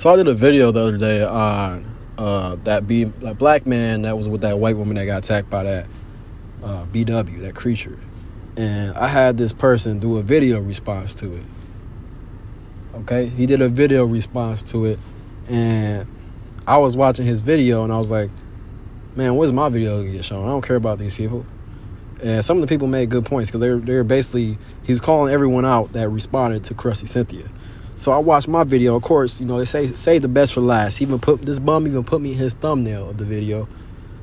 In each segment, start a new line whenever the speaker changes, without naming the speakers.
So I did a video the other day on that black man that was with that white woman that got attacked by that BW, that creature. And I had this person do a video response to it. Okay? He did a video response to it. And I was watching his video and I was like, man, when's my video gonna get shown? I don't care about these people. And some of the people made good points because they're basically, he was calling everyone out that responded to Crusty Cynthia. So I watched my video. Of course, you know, they say save the best for last. He even put this bum even put me in his thumbnail of the video.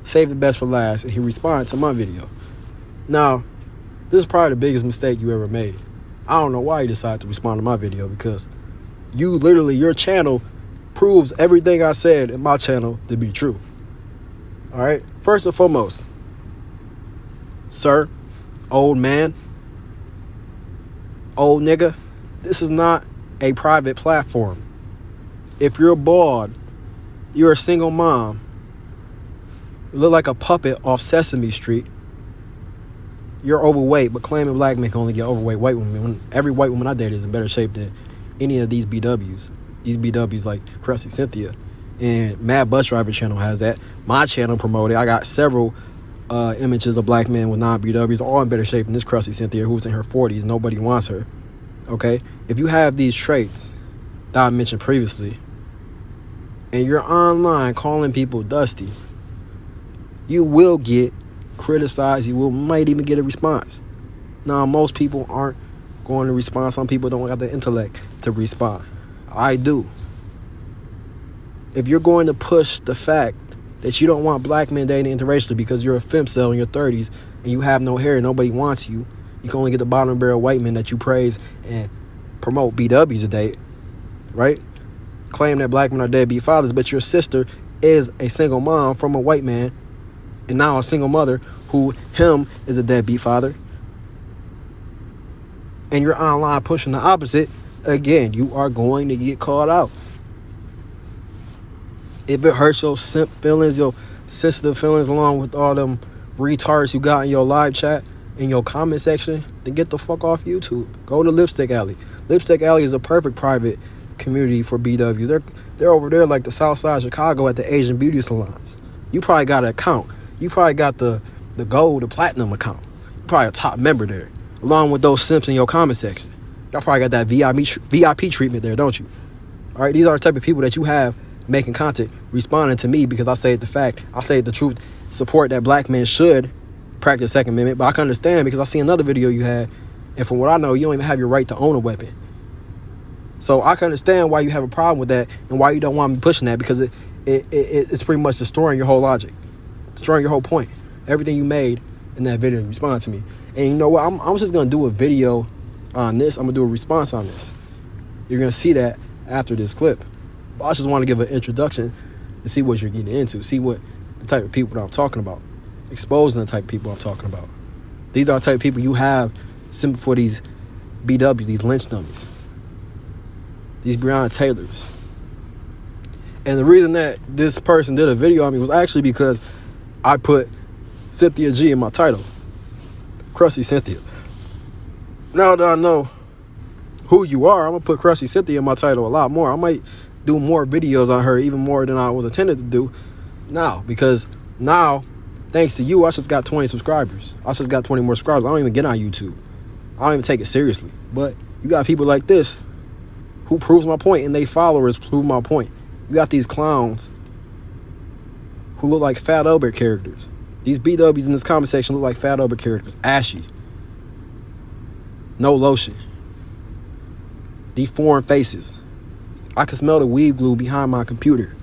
Save the best for last. And he responded to my video. Now, this is probably the biggest mistake you ever made. I don't know why you decided to respond to my video, because you literally, your channel proves everything I said in my channel to be true. All right. First and foremost, sir, old man, old nigga, this is not a private platform. If you're bald, you're a single mom, you look like a puppet off Sesame Street, you're overweight, but claiming black men can only get overweight white women, when every white woman I date is in better shape than any of these BWs. These BWs like Crusty Cynthia. And Mad Bus Driver channel has that. My channel promoted. I got several images of black men with non-BWs, all in better shape than this Crusty Cynthia, who's in her 40s. Nobody wants her. Okay? If you have these traits that I mentioned previously, and you're online calling people dusty, you will get criticized. You might even get a response. Now, most people aren't going to respond. Some people don't have the intellect to respond. I do. If you're going to push the fact that you don't want black men dating interracially because you're a femcel in your 30s and you have no hair and nobody wants you, you can only get the bottom barrel white men that you praise and promote BWs to date, right? Claim that black men are deadbeat fathers, but your sister is a single mom from a white man and now a single mother who him is a deadbeat father. And you're online pushing the opposite. Again, you are going to get called out. If it hurts your simp feelings, your sensitive feelings, along with all them retards you got in your live chat, in your comment section, then get the fuck off YouTube. Go to Lipstick Alley. Lipstick Alley is a perfect private community for BWs. They're over there like the South Side of Chicago at the Asian beauty salons. You probably got an account. You probably got the gold, the platinum account. You're probably a top member there, along with those simps in your comment section. Y'all probably got that VIP treatment there, don't you? All right, these are the type of people that you have making content, responding to me because I say the fact, I say the truth, support that black men should practice Second Amendment. But I can understand because I see another video you had, and from what I know, you don't even have your right to own a weapon. So I can understand why you have a problem with that and why you don't want me pushing that, because it's pretty much destroying your whole logic, destroying your whole point, everything you made in that video. Respond to me. And you know what? I'm just gonna do a video on this. I'm gonna do a response on this. You're gonna see that after this clip. But I just want to give an introduction to see what you're getting into, see what the type of people that I'm talking about, exposing the type of people I'm talking about. These are the type of people you have simping for these BWs, these lynch dummies, these Breonna Taylors. And the reason that this person did a video on me was actually because I put CynthiaG in my title, Crusty Cynthia. Now that I know who you are, I'm gonna put Crusty Cynthia in my title a lot more. I might do more videos on her, even more than I was intended to do now, because now, thanks to you, I just got 20 subscribers. I just got 20 more subscribers. I don't even get on YouTube. I don't even take it seriously. But you got people like this who proves my point, and they followers prove my point. You got these clowns who look like Fat Albert characters. These BWs in this comment section look like Fat Albert characters. Ashy. No lotion. Deformed faces. I can smell the weed glue behind my computer.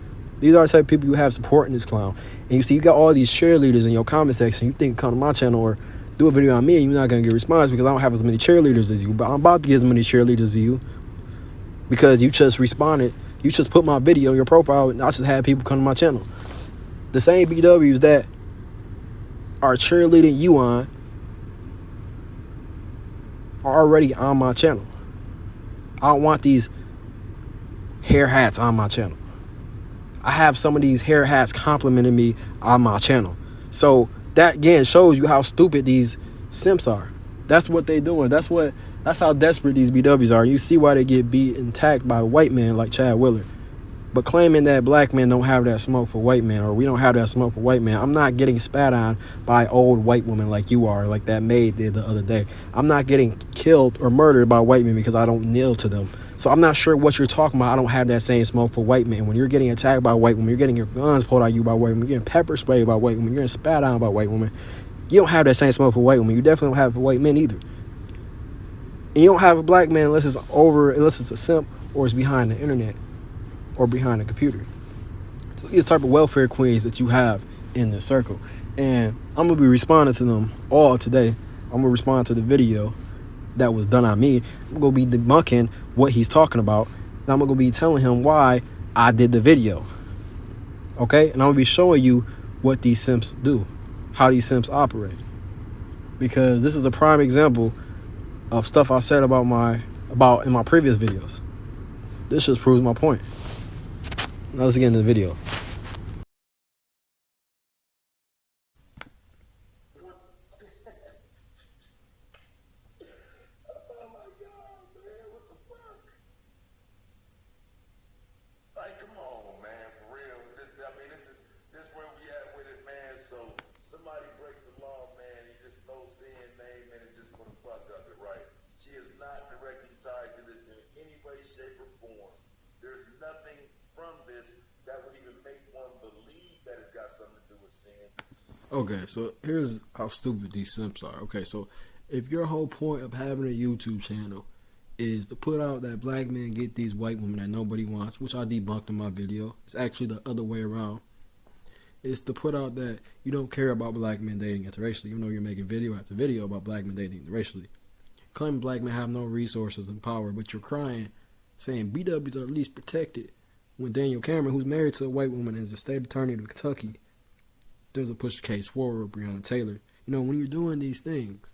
These are the type of people you have supporting this clown. And you see, you got all these cheerleaders in your comment section. You think come to my channel or do a video on me and you're not going to get a response because I don't have as many cheerleaders as you. But I'm about to get as many cheerleaders as you because you just responded. You just put my video in your profile and I just had people come to my channel. The same BWs that are cheerleading you on are already on my channel. I don't want these hair hats on my channel. I have some of these hair hats complimenting me on my channel. So that again shows you how stupid these simps are. That's what they doing. That's how desperate these BWs are. You see why they get beat and attacked by white men like Chad Willard. But claiming that black men don't have that smoke for white men, or we don't have that smoke for white men, I'm not getting spat on by old white women like you are, like that maid did the other day. I'm not getting killed or murdered by white men because I don't kneel to them. So I'm not sure what you're talking about. I don't have that same smoke for white men. When you're getting attacked by white women, you're getting your guns pulled on you by white women, you're getting pepper sprayed by white women, you're getting spat on by white women. You don't have that same smoke for white women. You definitely don't have it for white men either. And you don't have a black man unless it's a simp or it's behind the internet or behind the computer. So these type of welfare queens that you have in the circle. And I'm going to be responding to them all today. I'm going to respond to the video that was done on me. I'm going to be debunking what he's talking about. And I'm going to be telling him why I did the video. Okay? And I'm going to be showing you what these simps do, how these simps operate. Because this is a prime example of stuff I said about in my previous videos. This just proves my point. Now let's get into the video.
Oh my God, man, what the fuck? Like, come on, man, for real. This is where we at with it, man. So somebody break the law, man. You just throw sin name in it just for the fuck of it, right? She is not directly tied to this in any way, shape, or form. There's nothing from this that would even make one believe that it's got something to do with sin.
Okay, so here's how stupid these simps are. Okay, so if your whole point of having a YouTube channel is to put out that black men get these white women that nobody wants, which I debunked in my video, it's actually the other way around. It's to put out that you don't care about black men dating interracially, even though you're making video after video about black men dating interracially. Claiming black men have no resources and power, but you're crying, saying BWs are at least protected, when Daniel Cameron, who's married to a white woman and is the state attorney of Kentucky, doesn't push the case forward with Breonna Taylor. You know, when you're doing these things,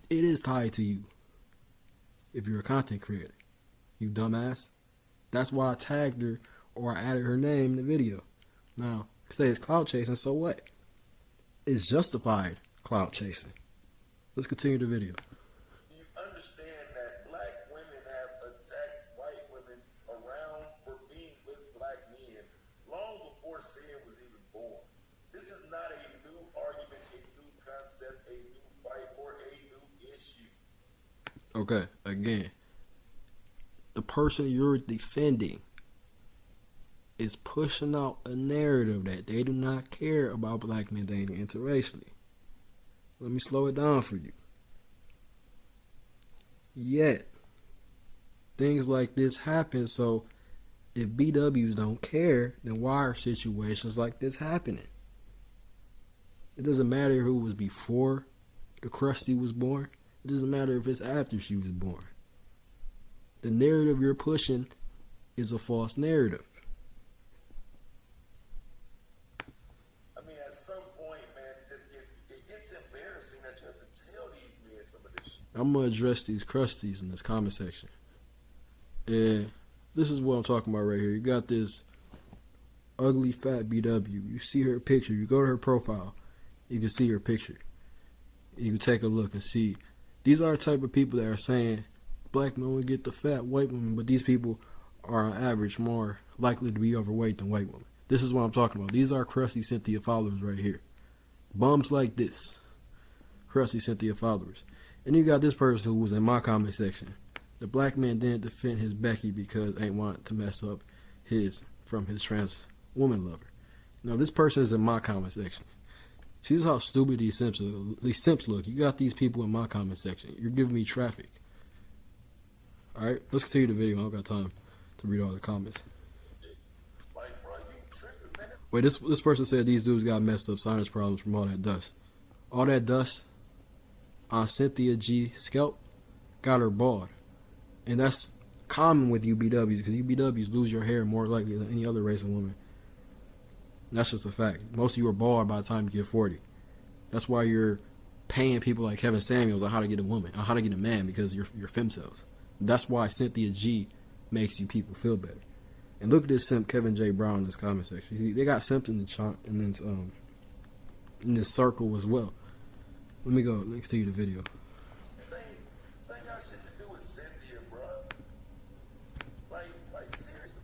it is tied to you. If you're a content creator, you dumbass. That's why I tagged her or I added her name in the video. Now, say it's clout chasing, so what? It's justified clout chasing. Let's continue the video.
You understand that black women have attacked white women around for being with black men long before sin was even born. This is not a new argument, a new concept, a new fight, or a new issue.
Okay, again, the person you're defending is pushing out a narrative that they do not care about black men dating interracially. Let me slow it down for you. Yet, things like this happen, so if BWs don't care, then why are situations like this happening? It doesn't matter who was before the Krusty was born. It doesn't matter if it's after she was born. The narrative you're pushing is a false narrative.
I mean, at some point, man, it gets embarrassing that you have to tell these men some of this shit.
I'm going to address these Krusties in this comment section. And this is what I'm talking about right here. You got this ugly fat BW. You see her picture. You go to her profile. You can see her picture. You can take a look and see. These are the type of people that are saying black men will get the fat white women, but these people are on average more likely to be overweight than white women. This is what I'm talking about. These are crusty Cynthia followers right here. Bums like this. Crusty Cynthia followers. And you got this person who was in my comment section. The black man didn't defend his Becky because ain't want to mess up his trans woman lover. Now this person is in my comment section. See, this is how stupid these simps look. You got these people in my comment section. You're giving me traffic. Alright, let's continue the video. I don't got time to read all the comments.
Like, bro, you tripping, man.
Wait, this person said these dudes got messed up sinus problems from all that dust. All that dust on CynthiaG scalp got her bald. And that's common with you BWs, because you BWs lose your hair more likely than any other race of women. And that's just a fact. Most of you are bald by the time you get 40. That's why you're paying people like Kevin Samuels on how to get a woman, on how to get a man, because you're fem cells. That's why CynthiaG makes you people feel better. And look at this simp Kevin J. Brown in this comment section. See, they got simps in the chart and then in this circle as well. Let me continue the video.
Same got shit to do with Cynthia, bro. Like seriously.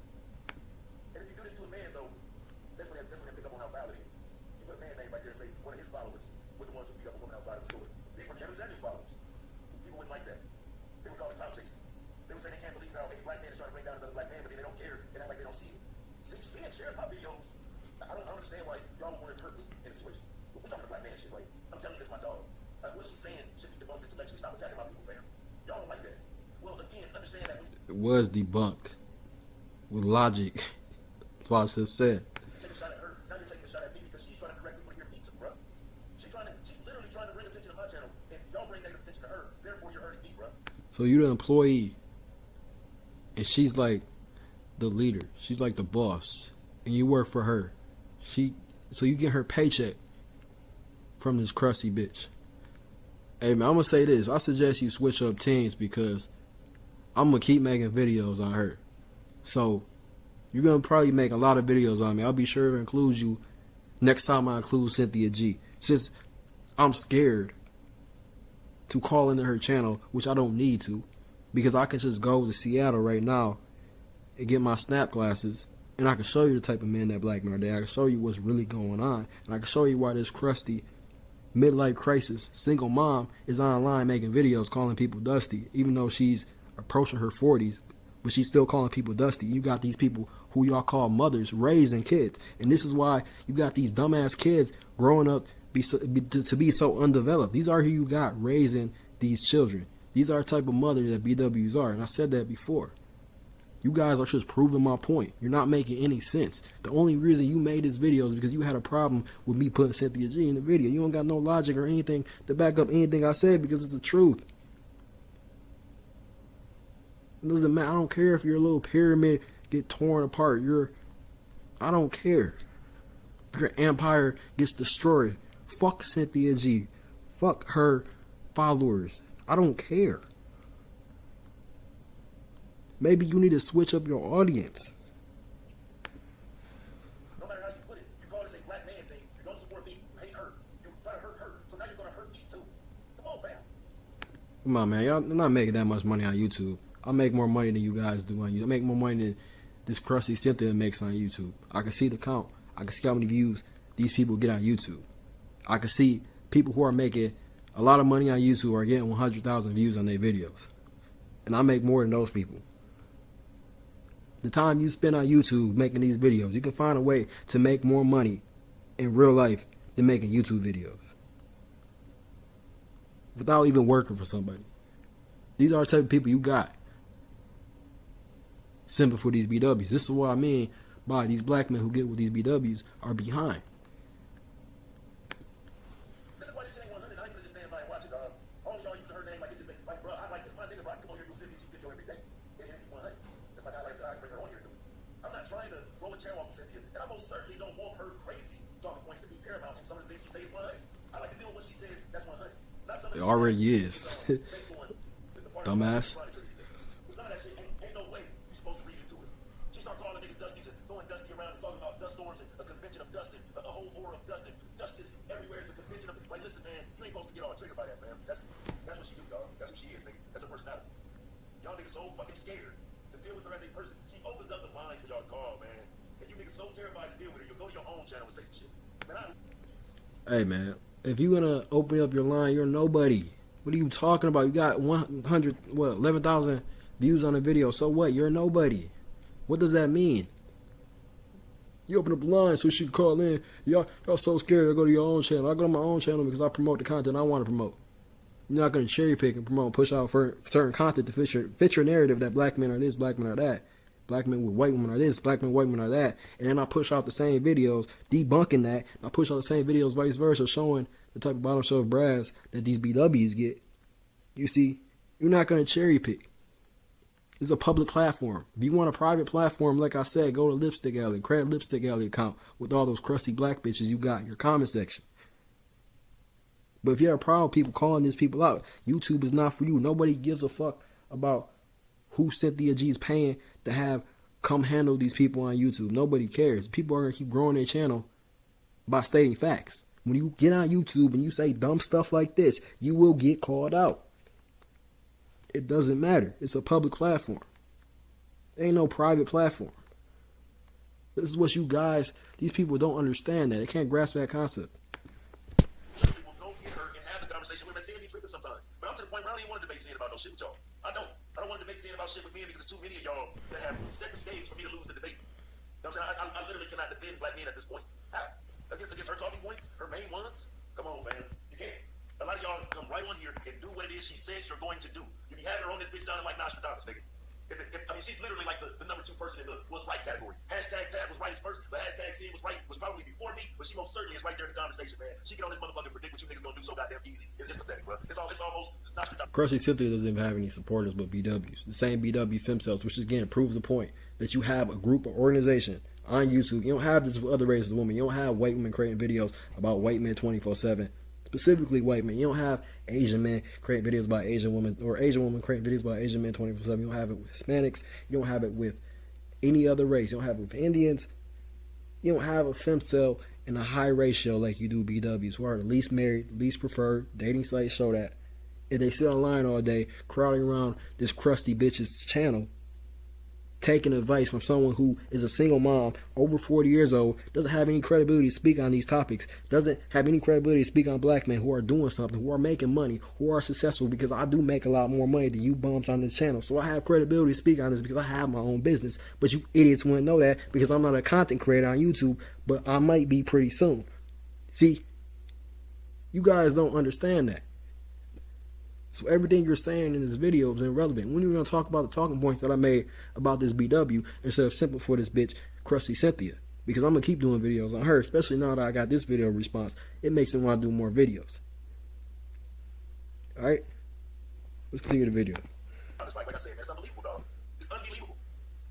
right there and say one of his followers was the ones who beat up a woman outside of the store. These were Kevin Samuels' followers. People wouldn't like that. They would call it clout chasing. They would say they can't believe how a black man is trying to bring down another black man, but then they don't care and act like they don't see it. See and shares my videos. I don't understand why y'all want to hurt me in a situation. If we're talking to black man shit, right? I'm telling you, that's my dog. What she's saying should be debunked intellectually. Stop attacking my people, man. Y'all don't like that. Well, again, understand that.
It was debunked with logic. That's what I just said.
You take a shot at her. Now you're taking a shot at me because she's trying to direct people to hear pizza, bro. She's literally trying to bring attention to my channel, and y'all bring negative attention to her. Therefore, you're hurting me, bro.
So you're the employee, and she's like the leader. She's like the boss, and you work for her. So you get her paycheck from this crusty bitch. Hey man, I'm gonna say this. I suggest you switch up teams because I'm gonna keep making videos on her. So you're gonna probably make a lot of videos on me. I'll be sure to include you next time I include CynthiaG. Since I'm scared to call into her channel, which I don't need to, because I can just go to Seattle right now and get my snap glasses, and I can show you the type of men that black men are there. I can show you what's really going on, and I can show you why this crusty midlife crisis single mom is online making videos calling people dusty, even though she's approaching her 40s, but she's still calling people dusty. You got these people who y'all call mothers raising kids, and this is why you got these dumbass kids growing up to be so undeveloped. These are who you got raising these children. These are the type of mothers that BWs are, and I said that before. You guys are just proving my point. You're not making any sense. The only reason you made this video is because you had a problem with me putting CynthiaG in the video. You don't got no logic or anything to back up anything I said because it's the truth. It doesn't matter. I don't care if your little pyramid get torn apart. I don't care. Your empire gets destroyed. Fuck CynthiaG. Fuck her followers. I don't care. Maybe you need to switch up your audience.
No matter how you put it, you call this a black man thing. You don't support me. You hate her. You try to hurt her. So now you're going to hurt me too. Come on, fam.
Come on, man. Y'all not making that much money on YouTube. I make more money than you guys do on YouTube. I make more money than this crusty Cynthia makes on YouTube. I can see the count. I can see how many views these people get on YouTube. I can see people who are making a lot of money on YouTube are getting 100,000 views on their videos. And I make more than those people. The time you spend on YouTube making these videos, you can find a way to make more money in real life than making YouTube videos. Without even working for somebody. These are the type of people you got. Simping for these BWs. This is what I mean by these black men who get with these BWs are behind.
This is why this shit ain't 100. I ain't gonna just stand by and watch it, dog. All of y'all using her name like it just ain't like, bro, I like this. My nigga, bro, I come on here and do CynthiaG video every day. It ain't 100. That's my guy, like I said, I can bring her on here and do it. I'm not trying to roll a chair off with Cynthia, and I most certainly don't want her crazy talking points to be paramount in some of the things she says 100. I like to deal with what she says, that's 100. Not some of
It already is. Dumbass.
Some of that shit ain't no way you supposed to read into it. She start calling niggas dusties and throwing dusty around and talking about dust storms and a convention of dusting, a whole aura of dusting. Dust is everywhere. Is a convention of like, listen, man, you ain't supposed to get all triggered by that, man. That's what she do, dog. That's what she is, nigga. That's her personality. Y'all niggas so fucking scared to deal with her as a person. She opens up the lines for y'all to call, man. And you niggas so terrified to deal with her, you'll go to your own channel and say some shit. Man,
Hey man, if you're gonna open up your line, you're nobody. What are you talking about? You got 11,000 views on a video. So what? You're nobody. What does that mean? You open up a line so she can call in. Y'all so scared to go to your own channel. I go to my own channel because I promote the content I want to promote. You're not going to cherry pick and promote and push out for certain content to fit your narrative that black men are this, black men are that. Black men with white women are this, black men, white women are that. And then I push out the same videos debunking that. I push out the same videos vice versa showing the type of bottom shelf brass that these BWs get. You see, you're not going to cherry pick. It's a public platform. If you want a private platform, like I said, go to Lipstick Alley, create a Lipstick Alley account with all those crusty black bitches you got in your comment section. But if you have a problem with people calling these people out, YouTube is not for you. Nobody gives a fuck about who CynthiaG is paying to have come handle these people on YouTube. Nobody cares. People are going to keep growing their channel by stating facts. When you get on YouTube and you say dumb stuff like this, you will get called out. It doesn't matter. It's a public platform. There ain't no private platform. This is what you guys, these people don't understand that. They can't grasp that concept.
shit with men because there's too many of y'all that have set the stage for me to lose the debate. You know what I'm saying? I literally cannot defend black men at this point. How? Against her talking points, her main ones? Come on, man. You can't. A lot of y'all come right on here and do what it is she says you're going to do. You be having her on this bitch sounding like Nostradamus, nigga. I mean, she's literally like the number 2 person in the was right category. Hashtag Taz was right first, but hashtag Sid was right was probably before me, but she most certainly is right there in the conversation, man. She get on this motherfucker and predict what you niggas gonna do so goddamn easy. It's pathetic, bro. It's almost Nostradamus.
Crusty Cynthia doesn't even have any supporters but BWs. The same BW femcells, which again proves the point that you have a group or organization on YouTube. You don't have this with other races of women. You don't have white women creating videos about white men 24/7. Specifically white men. You don't have Asian men creating videos about Asian women, or Asian women creating videos about Asian men 24/7. You don't have it with Hispanics. You don't have it with any other race. You don't have it with Indians. You don't have a femcell in a high ratio like you do BWs, who are the least married, least preferred. Dating sites show that. And they sit online all day crowding around this crusty bitch's channel, taking advice from someone who is a single mom, over 40 years old, doesn't have any credibility to speak on these topics, doesn't have any credibility to speak on black men who are doing something, who are making money, who are successful, because I do make a lot more money than you bums on this channel. So I have credibility to speak on this because I have my own business. But you idiots wouldn't know that because I'm not a content creator on YouTube, but I might be pretty soon. See, you guys don't understand that. So everything you're saying in this video is irrelevant. When are you going to talk about the talking points that I made about this BW instead of simple for this bitch, Crusty Cynthia? Because I'm going to keep doing videos on her, especially now that I got this video response. It makes me want to do more videos. Alright? Let's continue the video.
Like I said, that's unbelievable, dog. It's unbelievable.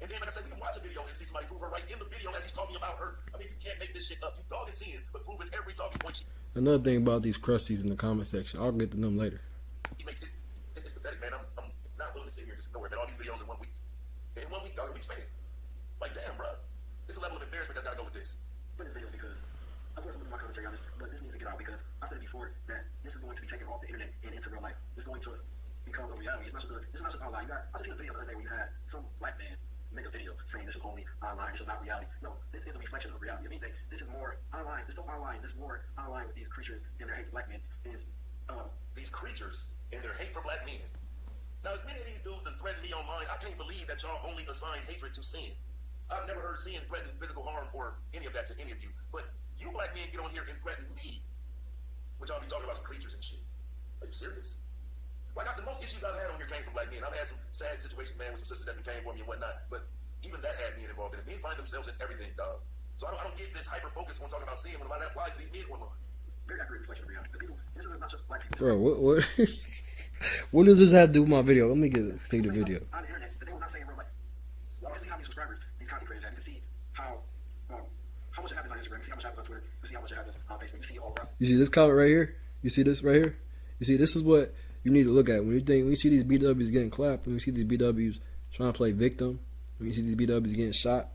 And then, like I said, we can watch a video and see somebody prove her right in the video as he's talking about her. I mean, you can't make this shit up. You dog and see it, but proving every talking point.
Another thing about these crusties in the comment section, I'll get to them later.
He makes this. It's pathetic, man. I'm not willing to sit here and just ignore it. All these videos in 1 week. In 1 week, dog, a week span. Like, damn, bro. There's a level of embarrassment that's got to go with this.
For this video, because of course I'm going to my commentary on this, but this needs to get out because I said it before that this is going to be taken off the internet and into real life. It's going to become a reality. It's not just online. I just seen a video the other day where you had some black man make a video saying this is only online, this is not reality. No, this is a reflection of reality. I mean, this is more online. It's still online. There's more online with these creatures and their hate for black men.
These creatures and their hate for black men. Now, as many of these dudes that threaten me online, I can't believe that y'all only assign hatred to sin. I've never heard sin threaten physical harm or any of that to any of you. But you black men get on here and threaten me. Which y'all be talking about some creatures and shit. Are you serious? Like, the most issues I've had on here came from black men. I've had some sad situations, man, with some sisters that came for me and whatnot. But even that had men involved in it. Men find themselves in everything, dog. So I don't get this hyper-focus when talking about sin when that applies to these men online.
Very accurate reflection of reality. Because people, this is not just black people.
Bro, what? What does this have to do with my video? Let me take the video.
On the internet, that they will not say in real life. You can see how many subscribers these content creators have. You can see how much it happens on Instagram. You see how much it happens on Twitter. You see how much it happens on Facebook. You see all around.
You see this comment right here? You see this right here? You see, this is what you need to look at when you see these BWs getting clapped, when you see these BWs trying to play victim, when you see these BWs getting shot,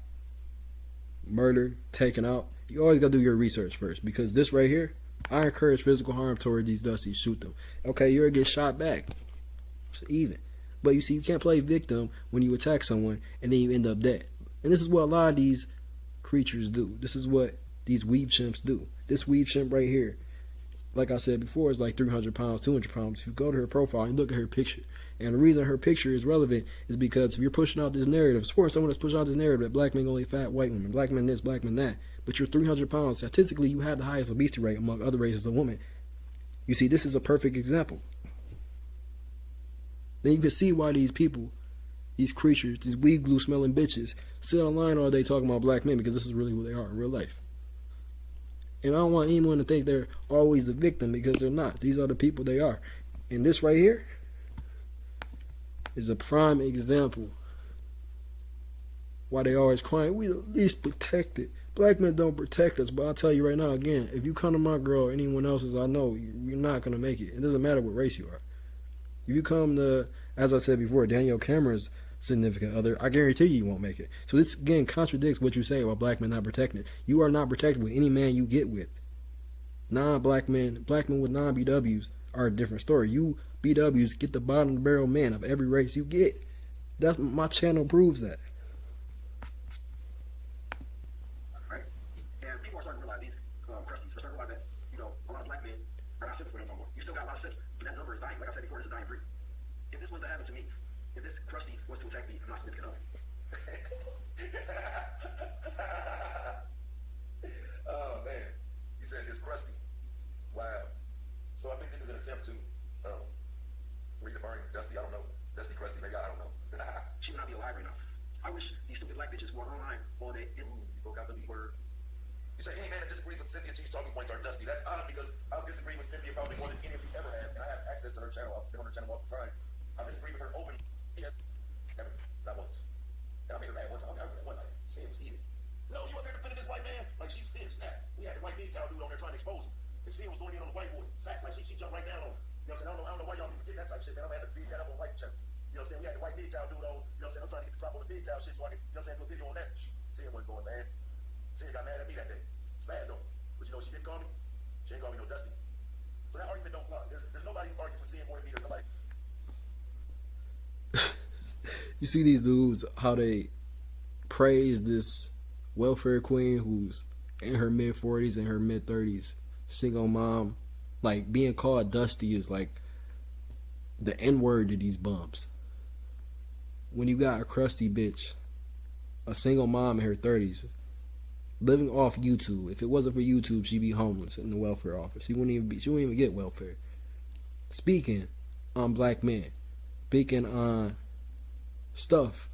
murdered, taken out. You always got to do your research first, because this right here, I encourage physical harm toward these dusties. Shoot them. Okay, you're going to get shot back. It's even. But you see, you can't play victim when you attack someone and then you end up dead. And this is what a lot of these creatures do. This is what these weave chimps do. This weave chimp right here, like I said before, is like 300 pounds, 200 pounds. If you go to her profile and look at her picture, and the reason her picture is relevant is because if you're pushing out this narrative, supporting someone that's pushing out this narrative that black men only fat white women, black men this, black men that, but you're 300 pounds, statistically you have the highest obesity rate among other races of women. You see, this is a perfect example. Then you can see why these people, these creatures, these weed glue smelling bitches, sit online all day talking about black men, because this is really who they are in real life. And I don't want anyone to think they're always the victim, because they're not. These are the people they are. And this right here is a prime example why they always crying, we the least protected. Black men don't protect us, but I'll tell you right now, again, if you come to my girl or anyone else's I know, you're not going to make it. It doesn't matter what race you are. If you come to, as I said before, Danielle Cameron's significant other, I guarantee you won't make it. So this, again, contradicts what you say about black men not protected. You are not protected with any man you get with. Non-black men, black men with non-BWs are a different story. You BWs get the bottom of the barrel man of every race you get. That's, my channel proves that.
Right? And people are starting to realize these crusties are starting to realize that, you know, a lot of black men are not simping for them no more. You still got a lot of simps, but that number is dying. Like I said before, it's a dying breed. If this was to happen to me, if this crusty was to attack me, I'm not significant enough.
Oh man, you said this crusty. Wow. So I think this is an attempt to redefine Dusty. I don't know. Dusty, crusty, maybe I don't know.
She would not be alive right now. I wish these stupid black bitches were online all day.
You spoke out the B word. You say any man that disagrees with CynthiaG's talking points are dusty. That's odd because I disagree with Cynthia probably more than any of you ever have, and I have access to her channel. I've been on her channel all the time. I disagree with her openly. Never, not once. And I made her mad one time. I remember one night. Sam was heated. No, you up there defending this white man? Like she said, snap. We had the white meat towel dude on there trying to expose him. And Sam was going in on the white boy. Sack, like she jumped right down on him. You know what I'm saying? I don't know why y'all be forgetting that type of shit, man. I'm gonna have to beat that up on white channel. You know what I'm saying? We had the white meat towel dude on. You know what I'm saying? I'm trying to get the drop on the big towel shit so I can, you know what I'm saying, do a video on that. Sam wasn't going, man. Sam got mad at me that day. Smashed on. But you know what she did call me? She ain't call me no Dusty. So that argument don't fly. There's nobody who argues with Sam more than me. There's nobody.
You see these dudes, how they praise this welfare queen who's in her mid-40s and her mid-30s, single mom. Like, being called Dusty is like the N-word to these bumps. When you got a crusty bitch, a single mom in her 30s, living off YouTube. If it wasn't for YouTube, she'd be homeless in the welfare office. She wouldn't even get welfare. Speaking on black men, speaking on stuff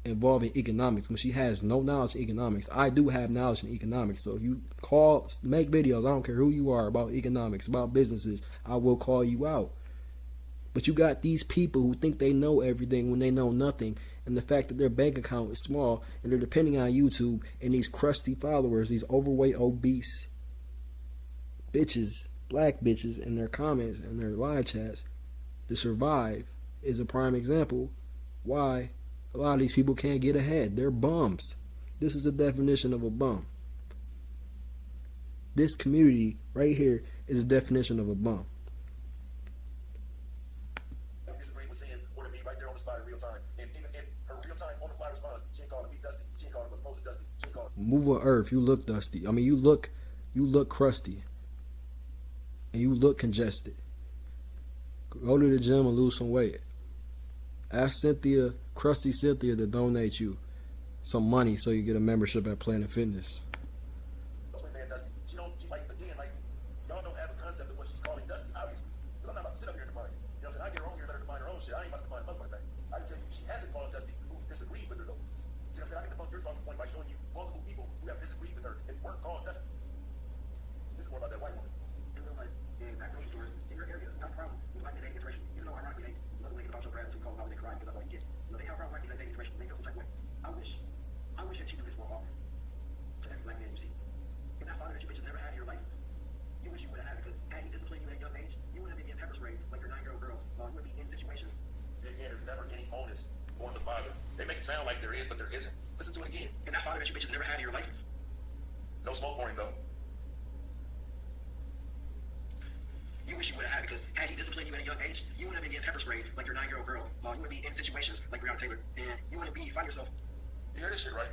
involving economics, when she has no knowledge in economics. I do have knowledge in economics, so if you make videos, I don't care who you are, about economics, about businesses, I will call you out. But you got these people who think they know everything when they know nothing, and the fact that their bank account is small and they're depending on YouTube and these crusty followers, these overweight, obese bitches, black bitches, in their comments and their live chats to survive is a prime example why a lot of these people can't get ahead. They're bums. This is the definition of a bum. This community right here is a definition of a bum.
Disagrees with Sam more than me right there on the spot in real time. And even in her real time on the fly response, she ain't calling me Dusty. She ain't calling me Moses Dusty. She ain't calling
Move on earth, you look dusty. I mean, you look crusty. And you look congested. Go to the gym and lose some weight. Ask Cynthia, crusty Cynthia, to donate you some money so you get a membership at Planet Fitness.
man Dusty. She like, again, like, y'all don't have a concept of what she's calling Dusty, obviously. Because I'm not about to sit up here and define it. You know what I'm saying? I get her on here and let her define her own shit. I ain't about to define motherfucking thing. I can tell you, she hasn't called Dusty who's disagreed with her, though. See what I'm saying? I can debunk your talking point by showing you multiple people who have disagreed with her and weren't called Dusty. This is more about that white woman.
In real life, in that grocery stores, in your area, not a problem. You like the dating inspiration. Even though ironically, they love thinking about your gratitude, call them out when they cry, because that's all you get. You know, they have a problem like dating inspiration. They feel some type of way. I wish that you do this more often to every black man you see. And that father that you bitches never had in your life, you wish you would have had, because had he disciplined you at a young age, you wouldn't have been getting pepper sprayed like your 9-year-old girl. You would be in situations.
Again, there's never any onus on the father. They make it sound like there is, but there isn't. Listen to it again.
And that father that you bitches never had in your life.
No smoke for him, though.
You wish you would have had, because had he disciplined you at a young age, you wouldn't have been getting pepper sprayed like your 9-year-old girl. You would be in situations like Breonna Taylor, and you wouldn't be finding yourself.
You hear this shit, right?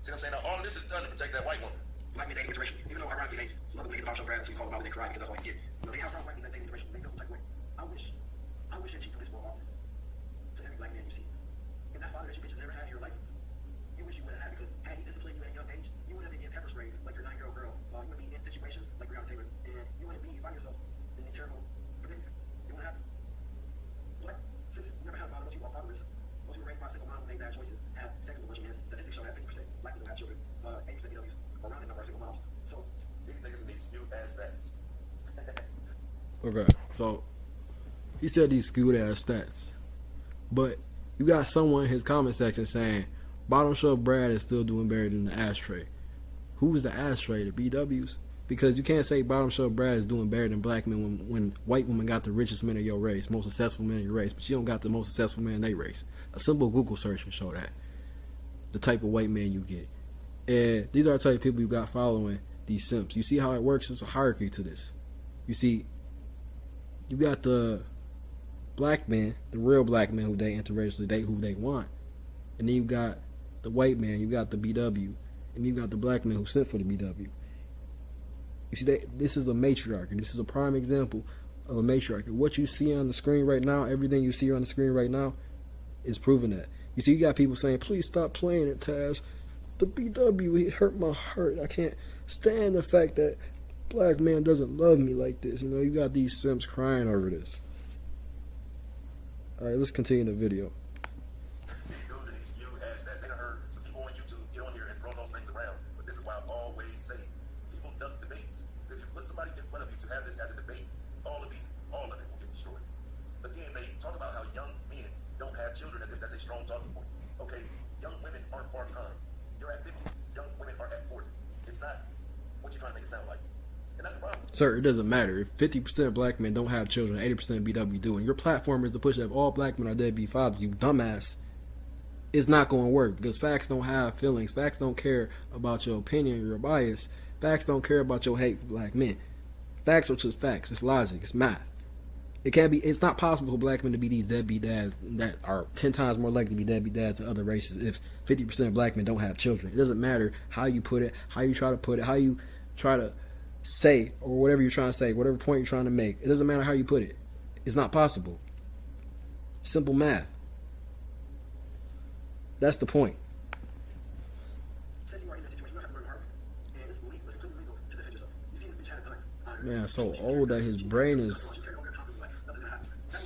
See what I'm saying? Now, all of this is done to protect that white woman.
Black men dating inspiration. Even though ironically they love the way about your gratitude, call them out when they cry, because that's all you get. You know, they have a problem with black men dating inspiration. They feel some type of way. I wish that you do this more often to every black man you see. And that father that you bitches never had in your life, you wish you would have had, because had he disciplined you at a young age, you wouldn't have been getting pepper sprayed like your 9-year-old girl. You would be in situations like Breonna Taylor, and you wouldn't be finding yourself in these terrible predicaments. It wouldn't happen. Black sis, you never had a father. Most people are fatherless. Most people raised by a single mom who made bad choices have sex with a bunch of men. Statistics show that 50% black people have children. 80% BWs, around the number of single moms. So
These niggas need skewed ass stats.
Okay, so he said these skewed ass stats, but you got someone in his comment section saying Bottom Shelf Brad is still doing better than the ashtray. Who's the ashtray? The BWs? Because you can't say Bottom Shelf Brad is doing better than black men when white women got the richest men of your race, most successful men of your race, but you don't got the most successful men in their race. A simple Google search can show that. The type of white man you get. And these are the type of people you got following these simps. You see how it works? There's a hierarchy to this. You see, you got the black men, the real black men who date interracially, date who they want. And then you got the white man, you got the BW, and you got the black man who sent for the BW. You see, this is a matriarchy. This is a prime example of a matriarchy. What you see on the screen right now, everything you see on the screen right now, is proving that. You see, you got people saying, please stop playing it, Taz. The BW, it hurt my heart. I can't stand the fact that black man doesn't love me like this. You know, you got these simps crying over this. Alright, let's continue the video.
Videos and these few hashtags. They done heard some people on YouTube get on here and throw those things around. But this is why I always say, people duck debates. If you put somebody in front of you to have this as a debate, all of it will get destroyed. Again, they talk about how young men don't have children as if that's a strong talking point. Okay, young women aren't far behind. You're at 50, young women are at 40. It's not what you're trying to make it sound like. And that's the problem.
Sir, it doesn't matter. If 50% of black men don't have children, 80% of BW do, and your platform is to push that all black men are deadbeat fathers, you dumbass, it's not going to work because facts don't have feelings. Facts don't care about your opinion or your bias. Facts don't care about your hate for black men. Facts are just facts. It's logic. It's math. It's not possible for black men to be these deadbeat dads that are 10 times more likely to be deadbeat dads to other races if 50% of black men don't have children. It doesn't matter how you put it, how you try to put it, how you try to say, or whatever you're trying to say, whatever point you're trying to make. It doesn't matter how you put it. It's not possible. Simple math. That's the point. Man, so old that his brain is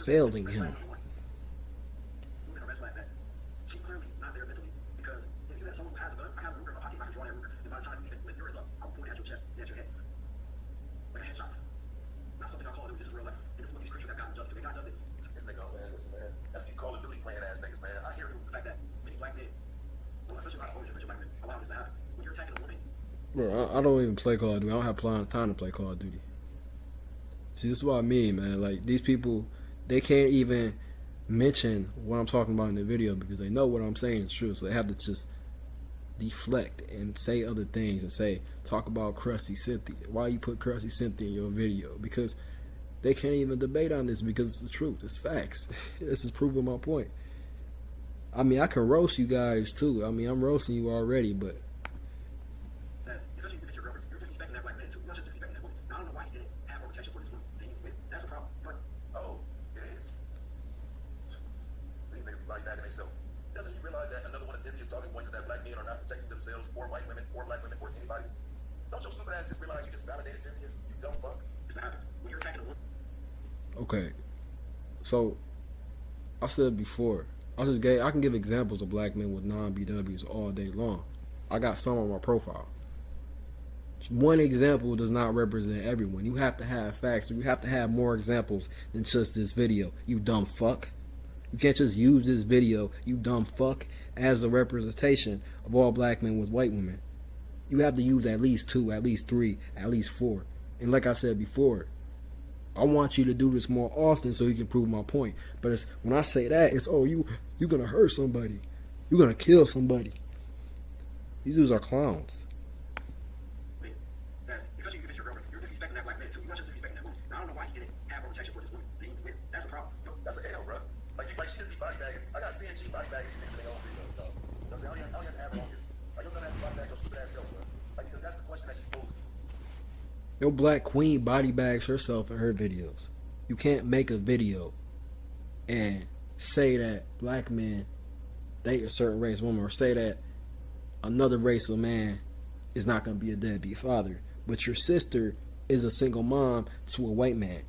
failing him.
She's clearly not there mentally because if you have someone who has a gun, I have a ruler in my pocket, I can draw that ruler, and by the time you lift yours up, I'll point it at your chest and at your head. Like a headshot. Not something I'll call it, this is real life. And this is what these creatures have gotten justice. They got justice.
This nigga, man, listen, man. That's these Call of Duty playing ass niggas, man. I hear you.
The fact that many black men, well, especially by the older generation black men, allow this to happen. When you're attacking a woman,
Bro, I don't even play Call of Duty. I don't have time to play Call of Duty. See, this is what I mean, man. Like, these people, they can't even mention what I'm talking about in the video because they know what I'm saying is true. So they have to just deflect and say other things and talk about Crusty Cynthia. Why you put Crusty Cynthia in your video? Because they can't even debate on this because it's the truth. It's facts. This is proving my point. I mean, I can roast you guys too. I mean, I'm roasting you already, but
that's, especially if it's your girlfriend, you're disrespecting that black man too. You're not just disrespecting that woman. Now, I don't know why he didn't have more protection for this woman. That's a problem. But,
Oh, it is. These niggas be like that in themselves. Doesn't he realize that another one of Cynthia's talking points is that black men are not protecting themselves or white women or black women or anybody? Don't your stupid ass just realize you just validated Cynthia? You dumb fuck.
it's not happening. When you're attacking a woman,
okay. So I said before, I can give examples of black men with non-BWs all day long. I got some on my profile. One example does not represent everyone. You have to have facts. You have to have more examples than just this video. You dumb fuck. You can't just use this video, you dumb fuck, as a representation of all black men with white women. You have to use at least 2, at least 3, at least 4. And like I said before, I want you to do this more often so you can prove my point. But when I say that, it's, oh, you're going to hurt somebody. You're going to kill somebody. These dudes are clowns.
that's, especially if it's your girlfriend, you're disrespecting that black man too. You're not just disrespecting that woman. Now, I don't know why he didn't have more protection for this woman. That's a problem.
That's an L, bro. Like she just be body bagging. I got CNG body bagging these niggas in their own video, dog. You know what I'm saying? I don't have to have it on here. Like, you're gonna have to body bag your stupid ass self, bro. Like, because that's the question that she's posing.
Your black queen body bags herself in her videos. You can't make a video and say that black men date a certain race of woman, or say that another race of man is not going to be a deadbeat father, but your sister is a single mom to a white man.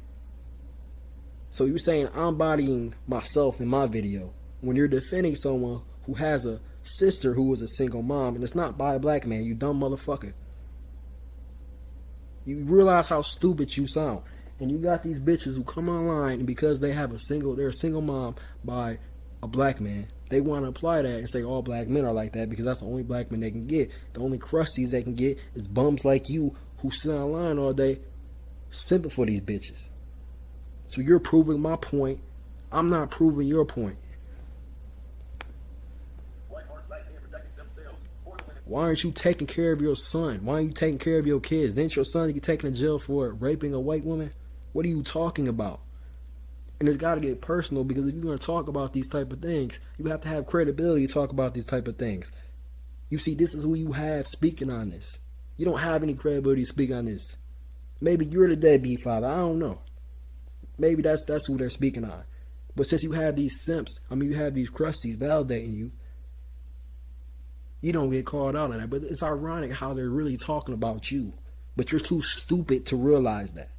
So you're saying I'm bodying myself in my video when you're defending someone who has a sister who is a single mom and it's not by a black man, you dumb motherfucker. You realize how stupid you sound. And you got these bitches who come online and because they're a single mom by a black man, they want to apply that and say all black men are like that because that's the only black men they can get. The only crusties they can get is bums like you who sit online all day simping for these bitches. So you're proving my point. I'm not proving your point. Why aren't you taking care of your son? Why aren't you taking care of your kids? Didn't your son get taken to jail for raping a white woman? What are you talking about? And it's got to get personal because if you're going to talk about these type of things, you have to have credibility to talk about these type of things. You see, this is who you have speaking on this. You don't have any credibility to speak on this. Maybe you're the deadbeat father. I don't know. maybe that's who they're speaking on. But since you have these simps, you have these crusties validating you, you don't get called out on that. But it's ironic how they're really talking about you. But you're too stupid to realize that.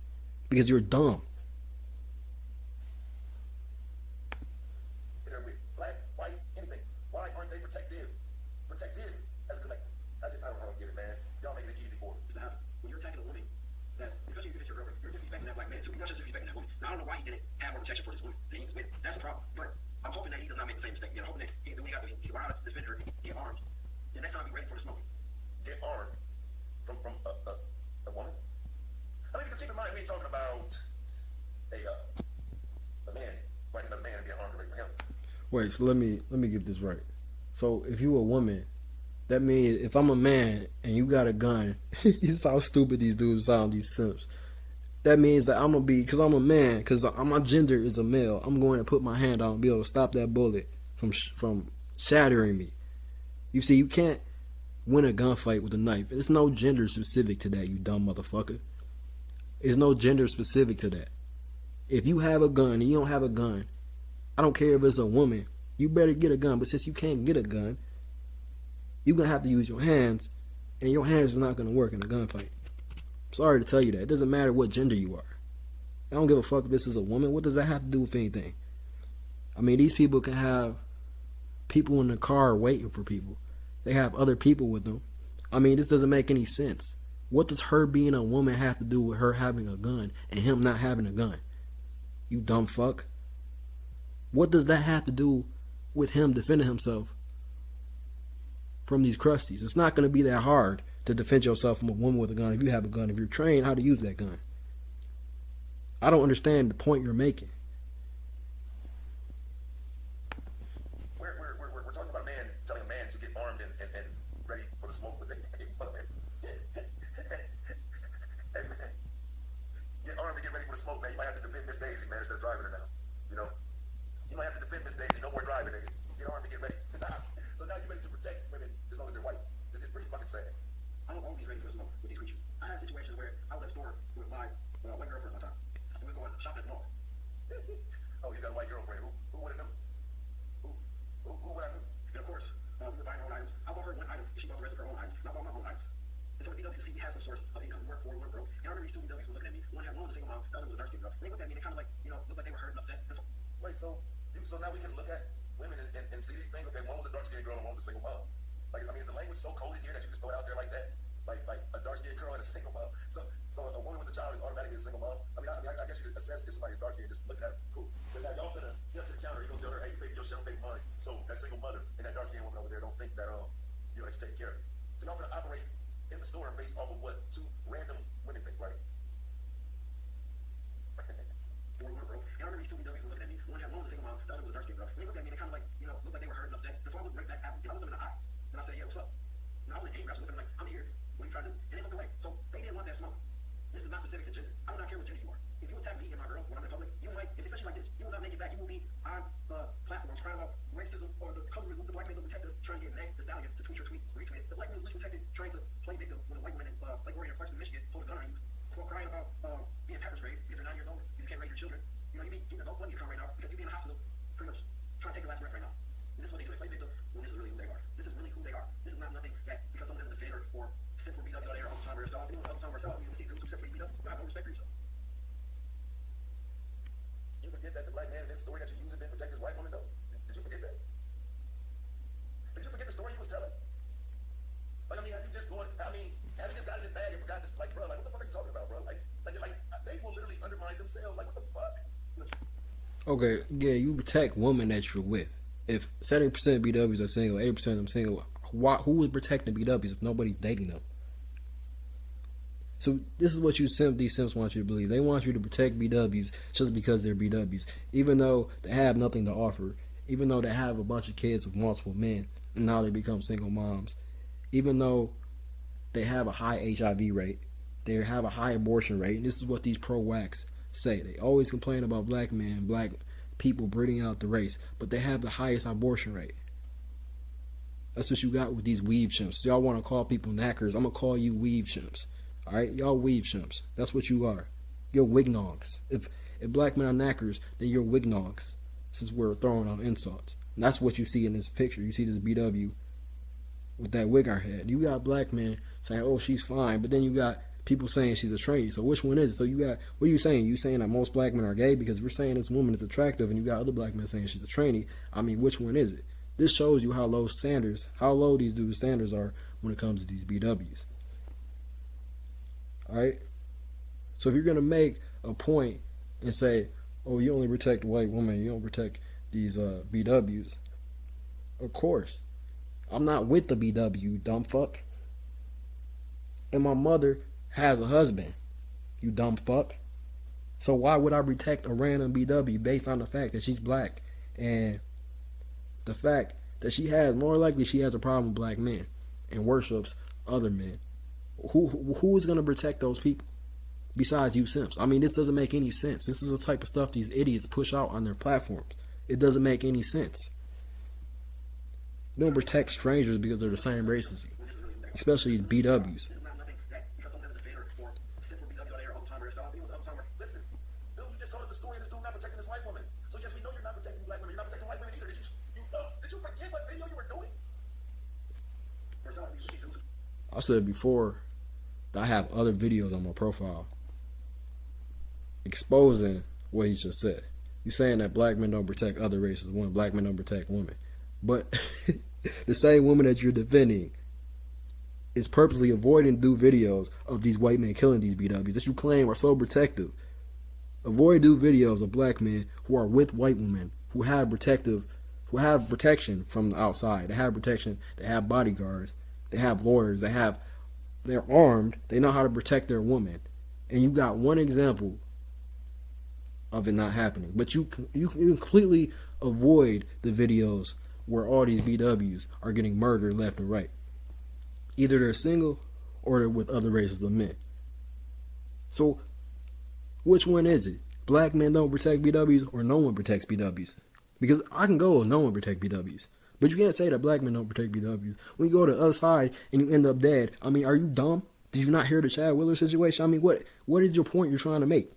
Because you're dumb.
Black, white, anything. Why aren't they protective? Protective as a collective. I don't get it, man. Y'all making it easy for them.
When you're attacking a woman, that's especially if it's your girlfriend, you're disrespecting that black man too. You're not just disrespecting that woman. Now, I don't know why he didn't have more protection for this woman that he was with. That's a problem. But I'm hoping that he does not make the same mistake again. I'm hoping that he learn how to defend her, get armed. The next time, be ready for the smoke.
Get armed from a woman? I mean, because keep in mind, we ain't talking about a man fighting another man and being armed to rape for him.
Wait, so let me get this right. So if you a woman, that means if I'm a man and you got a gun, it's how stupid these dudes sound, these simps. That means that I'm gonna be, because I'm a man, because my gender is a male, I'm going to put my hand out and be able to stop that bullet from shattering me. You see, you can't win a gunfight with a knife. There's no gender specific to that, you dumb motherfucker. There's no gender specific to that. If you have a gun and you don't have a gun, I don't care if it's a woman, you better get a gun. But since you can't get a gun, you're going to have to use your hands, and your hands are not going to work in a gunfight. Sorry to tell you that. It doesn't matter what gender you are. I don't give a fuck if this is a woman. What does that have to do with anything? I mean, these people can have people in the car waiting for people. They have other people with them. I mean, this doesn't make any sense. What does her being a woman have to do with her having a gun and him not having a gun? You dumb fuck. What does that have to do with him defending himself from these crusties? It's not going to be that hard to defend yourself from a woman with a gun if you have a gun, if you're trained how to use that gun. I don't understand the point you're making.
We're talking about a man telling a man to get armed and ready for the smoke with a woman. Hey, man. Get armed and get ready for the smoke, man. You might have to defend Miss Daisy, man, instead of driving her now. You know? You might have to defend Miss Daisy. No more driving, nigga. Get armed and get ready. So now you're ready to protect women as long as they're white. It's pretty fucking sad.
I don't always ready for the smoke with these creatures. I had situations where I was at a store with my white girlfriend one time. And we were going shopping at the mall.
Oh, he's got a white girlfriend. Who would have knew? Who would I knew?
And of course, we were buying our own items. I bought her one item, and she bought the rest of her own items. And I bought my own items. And so the BW could see we had some source of income. We worked for, we weren't broke. And I remember these two BWs were looking at me. One was a single mom, the other was a dark-skinned girl. They looked at me and they kind of like, looked like they were hurt and upset.
Wait, so now we can look at women and see these things. Okay, one was a dark-skinned girl and one was a single mom. Like, I mean, is the language so coded here that you just throw it out there like that? Like a dark-skinned girl and a single mom. So a woman with a child is automatically a single mom. I mean, I guess you could assess if somebody's dark-skinned just looking at her. Cool. But now y'all finna get up to the counter. You gonna tell her, hey, baby, your shelf ain't mine. So that single mother and that dark-skinned woman over there don't think that that you're taking care of. So y'all finna operate in the store based off of what two random women think, right?
We weren't broke. And I remember these two BWs were looking at me. One was a single mom, the other was a dark-skinned girl. They looked at me and they kind of like, looked like they were hurt and upset. And so I looked right back at them. And I looked them in the eye. And I said, yeah, what's up? And I was like, hey, looking at them like, I'm here. What are you trying to do? And they looked away. So they didn't want that smoke. This is not specific to gender. I do not care what gender you are. If you attack me and my girl when I'm in public, you might, especially like this, you will not make it back. You will be on the platforms crying about racism or the colorism, the black man that protect us, trying to get Meg Thee Stallion to tweet your tweets, retweet it. The black man was protected, trying to play victim when a white woman in Lake Warrior, Clarksville, Michigan, pulled a gun on you, crying about being pepper sprayed because you're 9 years old, you can't raise your children. You be getting adult money account right now because you be in the hospital, pretty much trying to take your last breath right now. And this is what they do. They play victim when this is really who they are. This is really who they are. This is not nothing that because someone doesn't defend or sit for BW out there all the time or yourself. You know, all the time or yourself. You can see dudes who sit for BW. You have no respect for yourself.
You forget that the black man in this story that you used didn't protect his white woman, though? Did you forget that? Did you forget the story you was telling? Like, I mean, have you just got in this bag and forgot this? Like, bro, like, what the fuck are you talking about, bro? Like, they will literally undermine themselves. Like, what the fuck?
Okay, yeah, you protect women that you're with. If 70% of BWs are single, 80% of them single, who is protecting BWs if nobody's dating them? So this is what these simps want you to believe. They want you to protect BWs just because they're BWs, even though they have nothing to offer, even though they have a bunch of kids with multiple men, and now they become single moms, even though they have a high HIV rate, they have a high abortion rate, and this is what these pro-wax say. They always complain about black men, black people breeding out the race, but they have the highest abortion rate. That's what you got with these weave chimps. So y'all want to call people knackers. I'm going to call you weave chimps. Alright? Y'all weave chimps. That's what you are. You're wignogs. If If black men are knackers, then you're wignogs, since we're throwing out insults. And that's what you see in this picture. You see this BW with that wig on her head. You got black men saying, oh, she's fine, but then you got people saying she's a tranny. So which one is it? So you got, what are you saying? You saying that most black men are gay because we're saying this woman is attractive, and you got other black men saying she's a tranny. I mean, which one is it? This shows you how low these dudes' standards are when it comes to these BWs. Alright? So if you're going to make a point and say, oh, you only protect white women, you don't protect these BWs, of course. I'm not with the BW, you dumb fuck. And my mother has a husband, you dumb fuck. So why would I protect a random BW based on the fact that she's black and the fact that more likely she has a problem with black men and worships other men? Who is going to protect those people besides you simps? I mean, this doesn't make any sense. This is the type of stuff these idiots push out on their platforms. It doesn't make any sense. They don't protect strangers because they're the same race as you, especially BWs.
Listen, dude, you just told us the story of this dude not protecting this white woman. So yes, we know you're not protecting black women. You're not protecting white women either. Did you forget what video you were doing?
I said before that I have other videos on my profile exposing what he just said. You saying that black men don't protect other races, black men don't protect women. But the same woman that you're defending is purposely avoiding to do videos of these white men killing these BWs that you claim are so protective. Avoid do videos of black men who are with white women who have protection from the outside. They have protection. They have bodyguards. They have lawyers. They're armed. They know how to protect their woman. And you got one example of it not happening. But you completely avoid the videos where all these BWs are getting murdered left and right. Either they're single or they're with other races of men. So which one is it? Black men don't protect BWs or no one protects BWs? Because I can go with no one protect BWs. But you can't say that black men don't protect BWs. When you go to the other side and you end up dead, I mean, are you dumb? Did you not hear the Chad Wheeler situation? I mean, what is your point you're trying to make?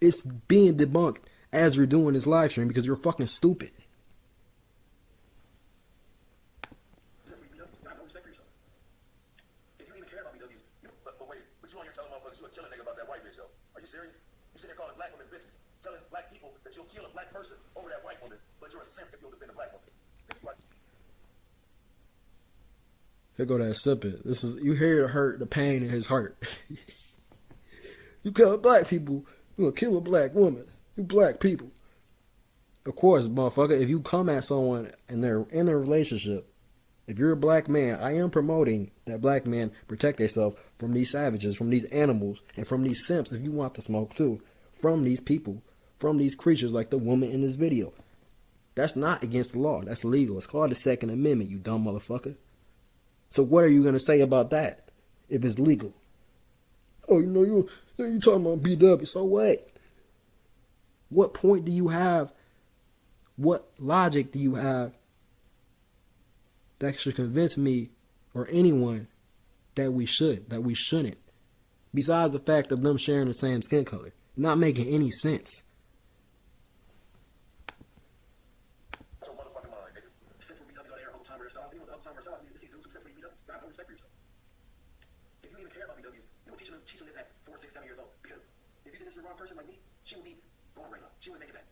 It's being debunked as you're doing this live stream because you're fucking stupid.
But you on here telling motherfuckers you a killing nigga about that white bitch, though. Are you serious? You sitting there calling black women bitches, telling black people that you'll kill a black person over that white woman, but you're a simp if you'll defend a black woman.
Here go that simping. You hear the hurt, the pain in his heart. You kill black people, you gonna kill a black woman. You black people. Of course, motherfucker, if you come at someone and they're in a relationship, if you're a black man, I am promoting that black men protect themselves from these savages, from these animals, and from these simps, if you want to smoke too, from these people, from these creatures like the woman in this video. That's not against the law. That's legal. It's called the Second Amendment, you dumb motherfucker. So what are you going to say about that if it's legal? Oh, you talking about BW, so what? What point do you have? What logic do you have that should convince me or anyone that we shouldn't? Besides the fact of them sharing the same skin color. Not making any sense.
Teaching this at 4, 6, 7 years old. Because if you did this to the wrong person like me, she would be gone right now. She wouldn't make it back.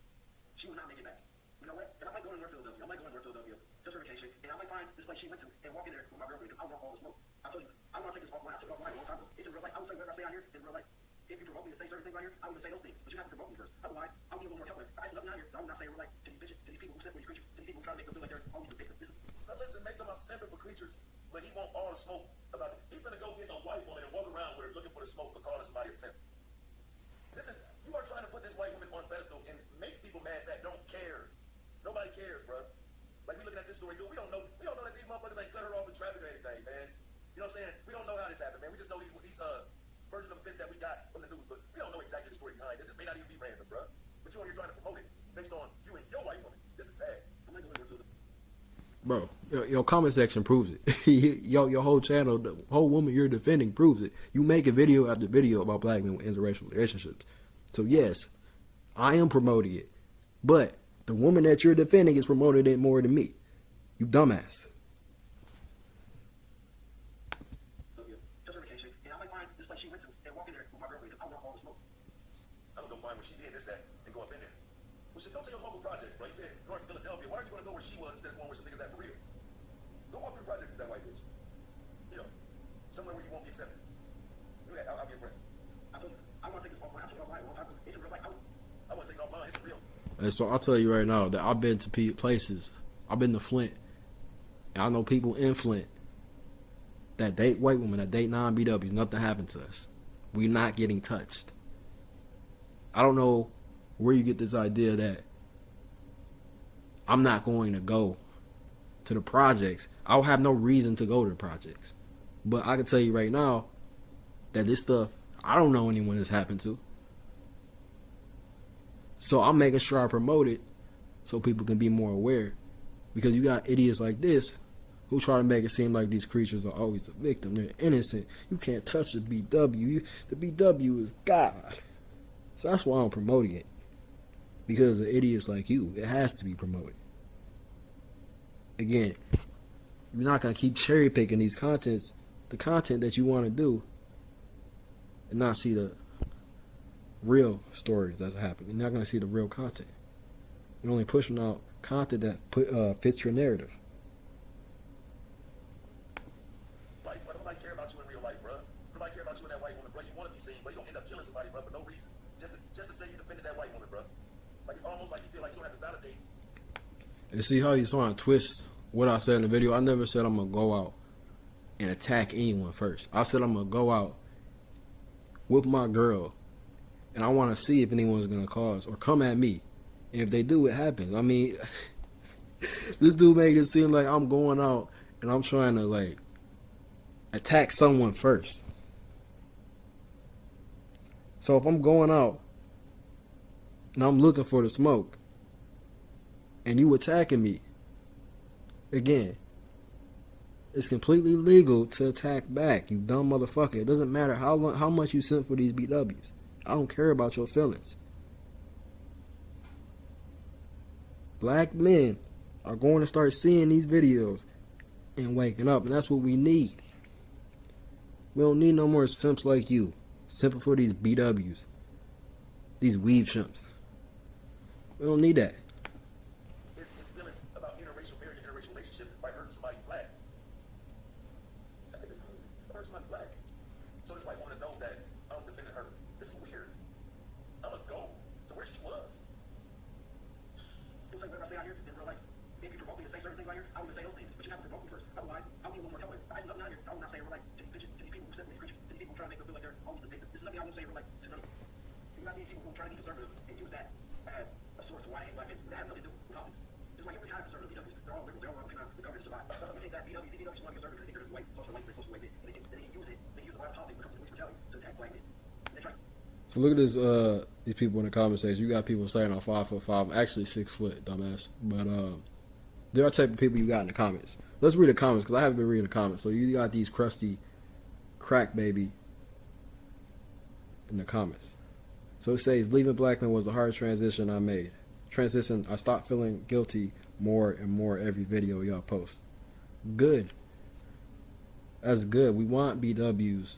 She would not make it back. You know what? And I might go to North Philadelphia. Just for vacation. And I might find this place she went to and walk in there with my girlfriend. I want all the smoke. I told you, I want to take this offline. I took it offline a long time ago. It's in real life. I will say whatever I say out here in real life. If you provoke me to say certain things out here, I will say those things. But you have to provoke me first. Otherwise, I'll give you a little more help. I said nothing out here. I will not say in real life to these bitches, to these people who sit with these creatures, to these people who try to make them feel like they're always the victim.
Now listen, man, talking about simping for creatures, but he want all the smoke about it. He finna go get a white woman and walk around with her looking for the smoke, but calling somebody a simp. You are trying to put this white woman on a pedestal and make people mad that don't care. Nobody cares, bro. Like we looking at this story, dude. We don't know that these motherfuckers ain't cut her off in traffic or anything, man. You know what I'm saying? We don't know how this happened, man. We just know these versions of events that we got from the news, but we don't know exactly the story behind this. This may not even be random, bro. But you on here trying to promote it based on you and your white woman. This is sad.
Bro, your comment section proves it. your whole channel, the whole woman you're defending proves it. You make a video after video about black men with interracial relationships. So yes, I am promoting it. But the woman that you're defending is promoting it more than me. You dumbass.
So, yeah, just verification. And I might find this place she went to and walk in there with my girlfriend. I want all the smoke.
I'm gonna go find where she did this at and go up in there. Well, shit, go to your local projects, bro. You said North Philadelphia. Why are you gonna go where she was instead of going where some niggas at for real? Go walk through the projects with that white bitch. You know, somewhere where you won't be accepted. Do that. I'll be impressed.
I told you, I want to take this offline. I took it offline a long time ago. It's in real life.
I want to take it offline. It's real.
And so I'll tell you right now that I've been to places. I've been to Flint. And I know people in Flint that date white women, that date non-BWs. Nothing happened to us. We're not getting touched. I don't know where you get this idea that I'm not going to go to the projects. I'll have no reason to go to the projects. But I can tell you right now that this stuff, I don't know anyone this happened to. So I'm making sure I promote it so people can be more aware. Because you got idiots like this who try to make it seem like these creatures are always the victim. They're innocent. You can't touch the BW. The BW is God. So that's why I'm promoting it. Because of idiots like you. It has to be promoted. Again, you're not going to keep cherry picking these contents, the content that you want to do, and not see the real stories that's happening. You're not going to see the real content. You're only pushing out content that fits your narrative.
Like, what nobody care about you in real life, bro? Nobody care about you and that white woman, bro. You want to be seen, but you don't end up killing somebody, bro, for no reason. Just to say you defended that white woman, bro. Like, it's almost like you feel like you don't have to validate.
And see how you saw and twist what I said in the video. I never said I'm going to go out and attack anyone first. I said I'm going to go out with my girl, and I want to see if anyone's going to cause or come at me. And if they do, it happens. I mean, this dude made it seem like I'm going out and I'm trying to, like, attack someone first. So if I'm going out and I'm looking for the smoke and you attacking me, again, it's completely legal to attack back, you dumb motherfucker. It doesn't matter how much you sent for these BWs. I don't care about your feelings. Black men are going to start seeing these videos and waking up, and that's what we need. We don't need no more simps like you, simping for these BWs, these weave chimps. We don't need that.
His feelings about interracial marriage and interracial relationship by hurting somebody black. I think it's crazy. Hurting somebody black. So this white woman to know that I'm defending her. This is weird. I'm gonna go to where she was.
It's like what I say out here in real life. If you provoke me to say certain things out here, I would say those things. But you have to provoke me first. Otherwise, I'll give one more telling. I see nothing out here. I will not say in real life to these bitches, to these people who sit with these creatures, to these people who try to make them feel like they're always the victim. There's nothing I won't say in real life to none of you. You got these people who try to be conservative and use that as a source of why I hate black men. That has nothing to do with politics. Just like every high conservative BWs, they're all liberals, they're all around the government to survive. You think that BWs, these BWs just want to be conservative because they think they're white, social white, they're social white men, and they use it, they use a lot of politics when it comes to police brutality to attack black men. And they try.
So look at this, these people in the comment section. You got people saying I'm 5'5", actually 6 foot, dumbass. But there are type of people you got in the comments. Let's read the comments because I haven't been reading the comments. So you got these crusty crack baby in the comments. So it says, leaving black men was the hardest transition I made. Transition, I stopped feeling guilty more and more every video y'all post. Good. That's good. We want BWs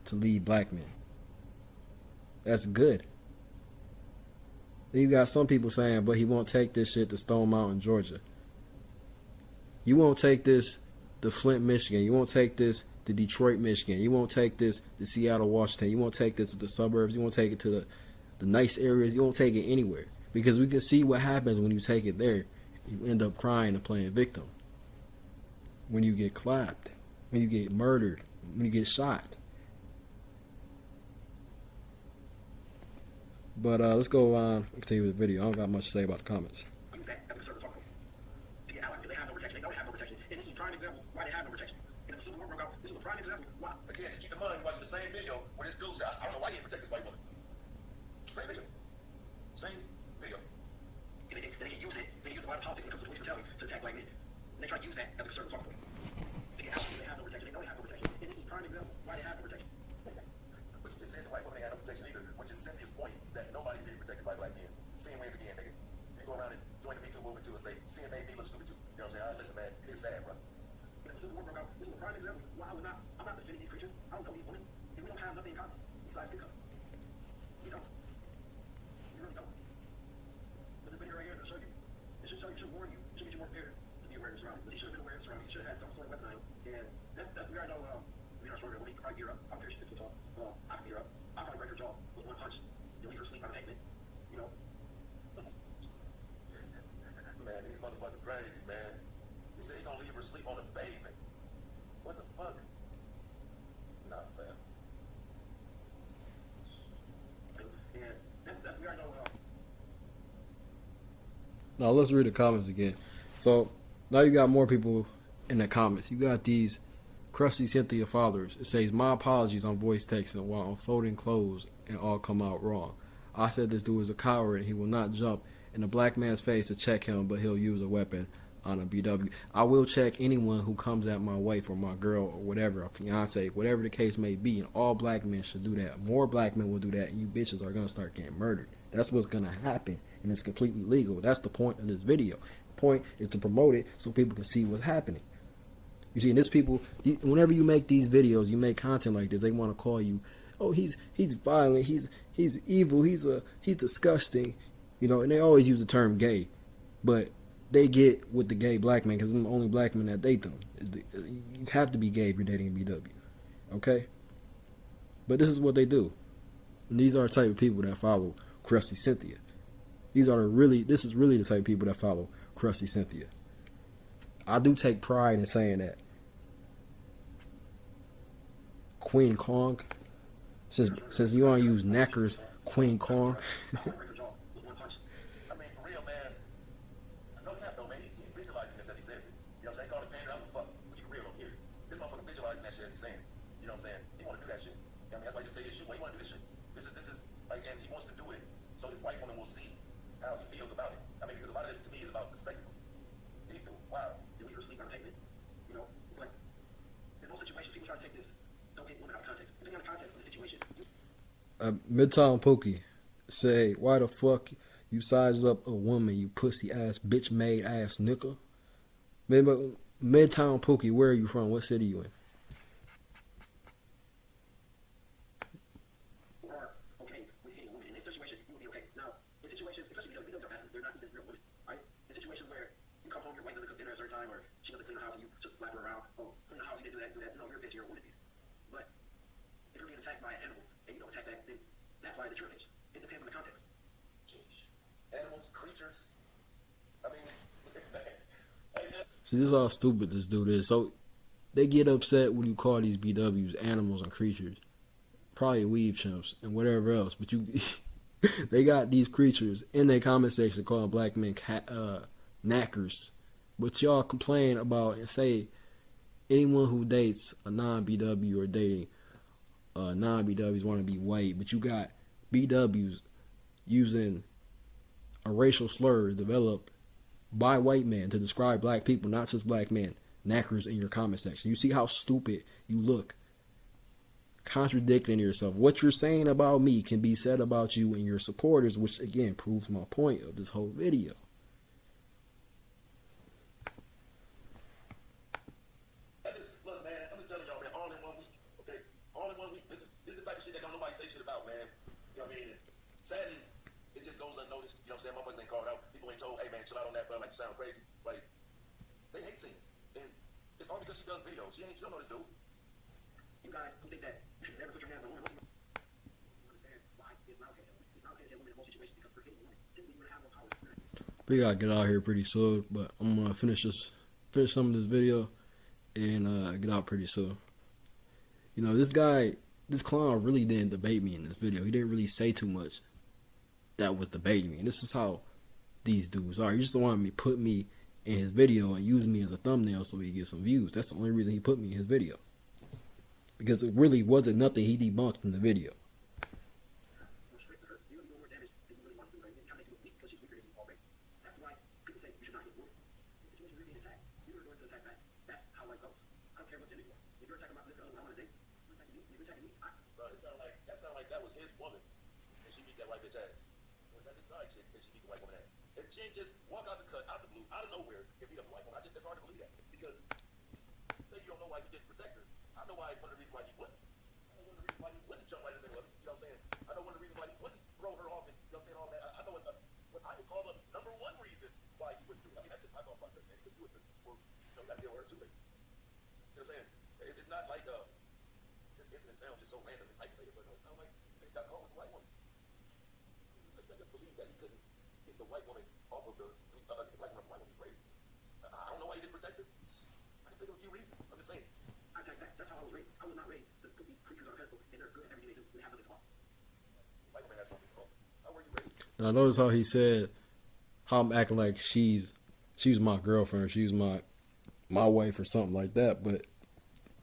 to lead black men. That's good. Then you got some people saying, but he won't take this shit to Stone Mountain, Georgia. You won't take this to Flint, Michigan. You won't take this to Detroit, Michigan. You won't take this to Seattle, Washington. You won't take this to the suburbs. You won't take it to the nice areas. You won't take it anywhere. Because we can see what happens when you take it there. You end up crying and playing victim. When you get clapped. When you get murdered. When you get shot. But let's go on and continue with the video. I don't got much to say about the comments.
Use that as a conservative talk to get allies because they have no protection. They know they have no protection. And this is a prime example why they have no protection. And if the Civil War broke out, this is a prime example why.
Again, just keep in mind, you're watching the same video where this dude said, I don't know why he didn't protect this white woman. Same video. Same video.
And they can use it. They use a lot of politics when it comes to police brutality to attack black men. And they try to use that as a conservative talk to get allies because they have no protection. They know they have no protection. And this is a prime example why they have no protection.
But you just said the white woman ain't had no protection either, which is Seeing wins again, nigga. You go around and join the Me Too movement too and say, seeing they look stupid too. You know what I'm saying? All right, listen, man, it is sad, bro.
The Civil War broke out. This is a prime example. Why I would not, I'm not defending these creatures. I don't know these women. And we don't have nothing in common besides skin color. We don't. We really don't. But this video right here, it'll show you. It should show you, it should warn you. It should get you more prepared to be aware of your surroundings. But he should have been aware of his surroundings. He should have had some sort of weapon on him. And that's where I know, we are stronger. We can probably gear up. I don't care if she's 6 foot tall. I can gear up. I'll probably break her jaw with one punch. Then leave her asleep on the pavement. You know?
Man, these motherfuckers crazy, man. He said he gonna leave her asleep on the pavement. What the fuck? Nah, fam.
And that's where I know,
Now let's read the comments again. So now you got more people in the comments. You got these crusty Cynthia followers. It says, my apologies on voice texting while I'm folding clothes and all come out wrong. I said this dude is a coward and he will not jump in a black man's face to check him, but he'll use a weapon on a BW. I will check anyone who comes at my wife or my girl or whatever, a fiance, whatever the case may be, and all black men should do that. More black men will do that, and you bitches are going to start getting murdered. That's what's going to happen, and it's completely legal. That's the point of this video. The point is to promote it so people can see what's happening. You see, and this people, whenever you make these videos, you make content like this, they want to call you, oh, he's violent, he's evil, he's disgusting, you know, and they always use the term gay, but they get with the gay black man because I'm the only black man that date them. You have to be gay if you're dating a BW, okay? But this is what they do. And these are the type of people that follow Crusty Cynthia. This is really the type of people that follow Crusty Cynthia. I do take pride in saying that. Queen Kong, since you want to use knackers, Queen Kong.
I mean, for real, man. No cap, though, man. He's visualizing this as he says it. You know what I'm saying? Call it pain, I don't give a fuck. We keep it real over here. This motherfucker visualizing that shit as he's saying it. You know what I'm saying? He want to do that shit. You know what I mean? That's why he just say this shit. Why he want to do this shit? This is like, and he wants to do it so his white woman will see how he feels about it. I mean, because a lot of this to me is about the spectacle. He feel, wow.
Then leave her asleep on the pavement. You know? But in most situations, people try to take this, don't get women out of context. Depending on the context of the situation.
Midtown Pookie say, why the fuck you sized up a woman, you pussy ass bitch made ass nigga? Midtown Pookie, where are you from? What city you in?
Or okay with hitting a woman in this situation, you would be okay. Now, in situations, especially because they're not even real women, right? In situations where you come home, your wife doesn't cook dinner at a certain time, or she doesn't clean the house, and you just slap her around. Oh, clean the house, you didn't do that. No, you're a bitch, you're a woman. But if you're being attacked by an animal and you don't attack back, then that applies to your bitch. It depends on the context.
Jeez. Animals, creatures. I mean,
See, this is how stupid this dude is. So they get upset when you call these BWs animals and creatures, probably weave chimps and whatever else. But you, they got these creatures in their comment section calling black men knackers. But y'all complain about and say anyone who dates a non-BW or dating non-BWs want to be white. But you got BWs using a racial slur developed by white men to describe black people, not just black men, knackers in your comment section. You see how stupid you look, contradicting yourself. What you're saying about me can be said about you and your supporters, which again proves my point of this whole video.
Look, man, I'm just telling y'all, man, all in 1 week, okay? All in 1 week. This is the type of shit that don't nobody say shit about, man. You know what I mean? Sadly, it just goes unnoticed. You know what I'm saying? Motherfuckers ain't called out. People ain't told, hey, man, chill out on that, bro. Like, you sound crazy. Like, they hate seeing it. And it's all because she does videos. She don't know this dude.
You guys who think that you should never put your hands on a woman, you understand why it's not okay to women. It's not okay to women in most situations because we're hitting women. Typically, we're gonna have more power.
We gotta get out here pretty soon, but I'm gonna finish some of this video and get out pretty soon. You know, this clown really didn't debate me in this video. He didn't really say too much that was debating me. And this is how these dudes are. He just wanted me put me in his video and use me as a thumbnail so he get some views. That's the only reason he put me in his video. Because it really wasn't nothing he debunked in the video.
Bro, that sound like that was his woman. And she beat that white bitch ass. That's his side chick that she beat the white woman ass. If she ain't just walk out the cut, out the blue, out of nowhere, and beat up the white woman, it's hard to believe that. Because say you don't know why you didn't protect her. I know why. One of the reasons why he wouldn't. I know one of the reasons why he wouldn't jump right in the middle of it. You know what I'm saying? I know one of the reasons why he wouldn't throw her off and, you know what I'm saying, all that. I know what I would call the number one reason why he wouldn't do it. I mean, that's just my thought process, man. He would do it for you know, you got to deal with her too late. You know what I'm saying? It's not like this incident sounds just so random and isolated, but no, it sounds like he got caught with the white woman. Let's make us believe that he couldn't get the white woman off of the black woman off the white woman. Crazy. I don't know why he didn't protect her. I can think of a few reasons. I'm just saying.
I take that. That's how I was raised. I was not raised to put these creatures on a pedestal, and they're good at everything they do. They have nothing to offer.
White woman have something to offer. How were you raised?
Now notice how he said how I'm acting like she's my girlfriend, she's my wife or something like that. But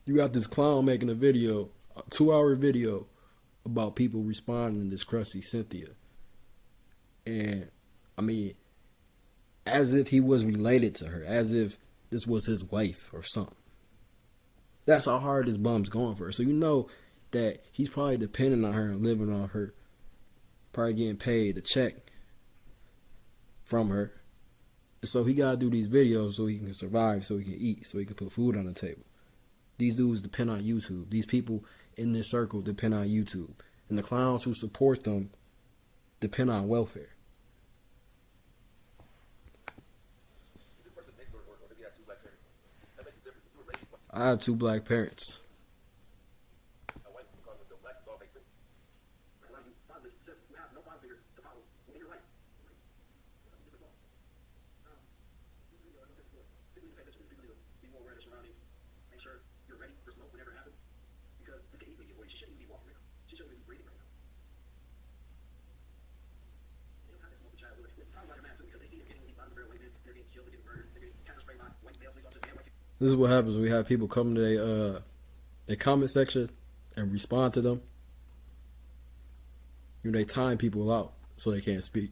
you got this clown making a video, a 2-hour video about people responding to this crusty Cynthia. And I mean, as if he was related to her, as if this was his wife or something. That's how hard this bum's going for her. So you know that he's probably depending on her and living on her, probably getting paid a check from her. So he gotta do these videos so he can survive, so he can eat, so he can put food on the table. These dudes depend on YouTube. These people in this circle depend on YouTube. And the clowns who support them depend on welfare.
This person mixed or did he have two black parents? That makes a difference. If you were raised by
I have 2 black parents.
a white woman calls herself black, this all makes sense.
A lot of you fathers, since you have no father figure to follow in your life. Different law. This video, like I said before, people need to pay attention. People need to be more aware of their surroundings. Make sure you're ready for smoke whenever it happens. Because this can easily get away. She shouldn't even be walking right now. She shouldn't even be breathing right now. They don't have to smoke a child. It's probably like a man too, because they see them getting these bottom barrel white men. They're getting killed, they're getting murdered, they're getting pepper spray by white male police officers and white people.
This is what happens when we have people come to their comment section and respond to them. You know, they time people out so they can't speak.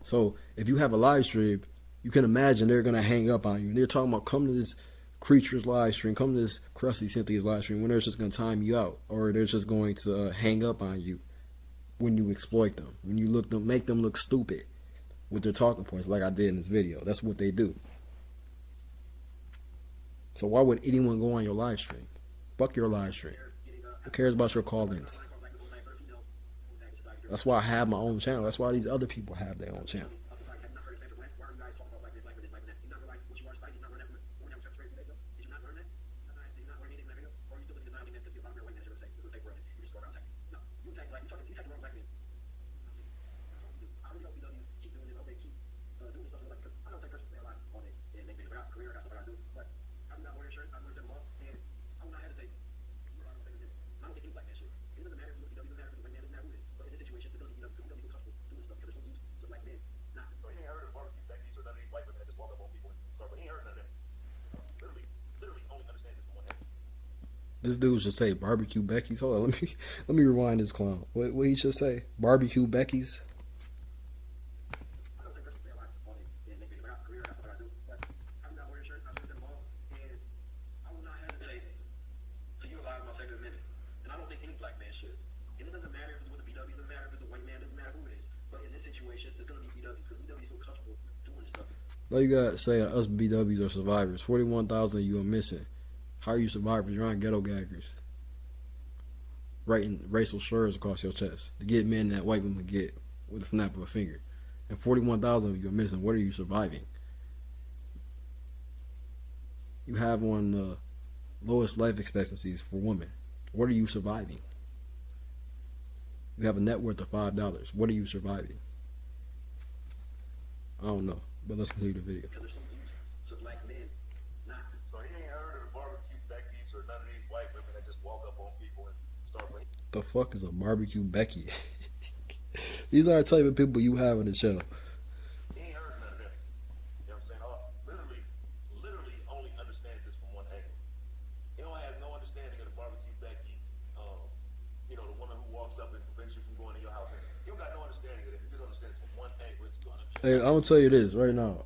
So if you have a live stream, you can imagine they're gonna hang up on you. And they're talking about come to this creature's live stream, come to this crusty Cynthia's live stream, when they're just gonna time you out, or they're just going to hang up on you when you exploit them, when you make them look stupid with their talking points, like I did in this video. That's what they do. So why would anyone go on your live stream? Fuck your live stream. Who cares about your call-ins? That's why I have my own channel. That's why these other people have their own channel. This dude should say barbecue Becky's. Hold on, let me rewind this clown. What he should say? Barbecue Becky's. All you gotta say, us BWs are survivors. 41,000 you are missing. How are you survivors? You're on ghetto gaggers. Writing racial slurs across your chest to get men that white women get with a snap of a finger. And 41,000 of you are missing. What are you surviving? You have one of the lowest life expectancies for women. What are you surviving? You have a net worth of $5. What are you surviving? I don't know. But let's continue the video.
So he ain't heard of the barbecue Becky's or none of these white women that just walk up on people and start playing.
The fuck is a barbecue Becky? These are the type of people you have on the channel.
He ain't heard of none of them. You know what I'm saying? Literally only understand this from one angle. He don't have no understanding of the barbecue Becky. You know, the woman who walks up and prevents you from going to your house. He don't got no understanding of it. He just understands from one angle. It's gonna be.
Hey, I'm gonna tell you this right now.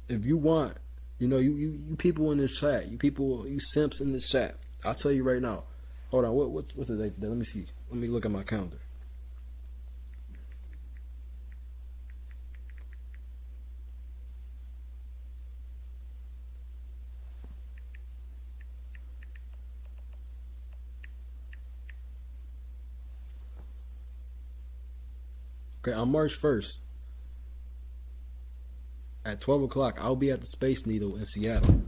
If you want, you know, you people in this chat, you simps in this chat, I'll tell you right now. Hold on, what's the date today? Let me see. Let me look at my calendar. Okay, on March 1st at 12 o'clock, I'll be at the Space Needle in Seattle.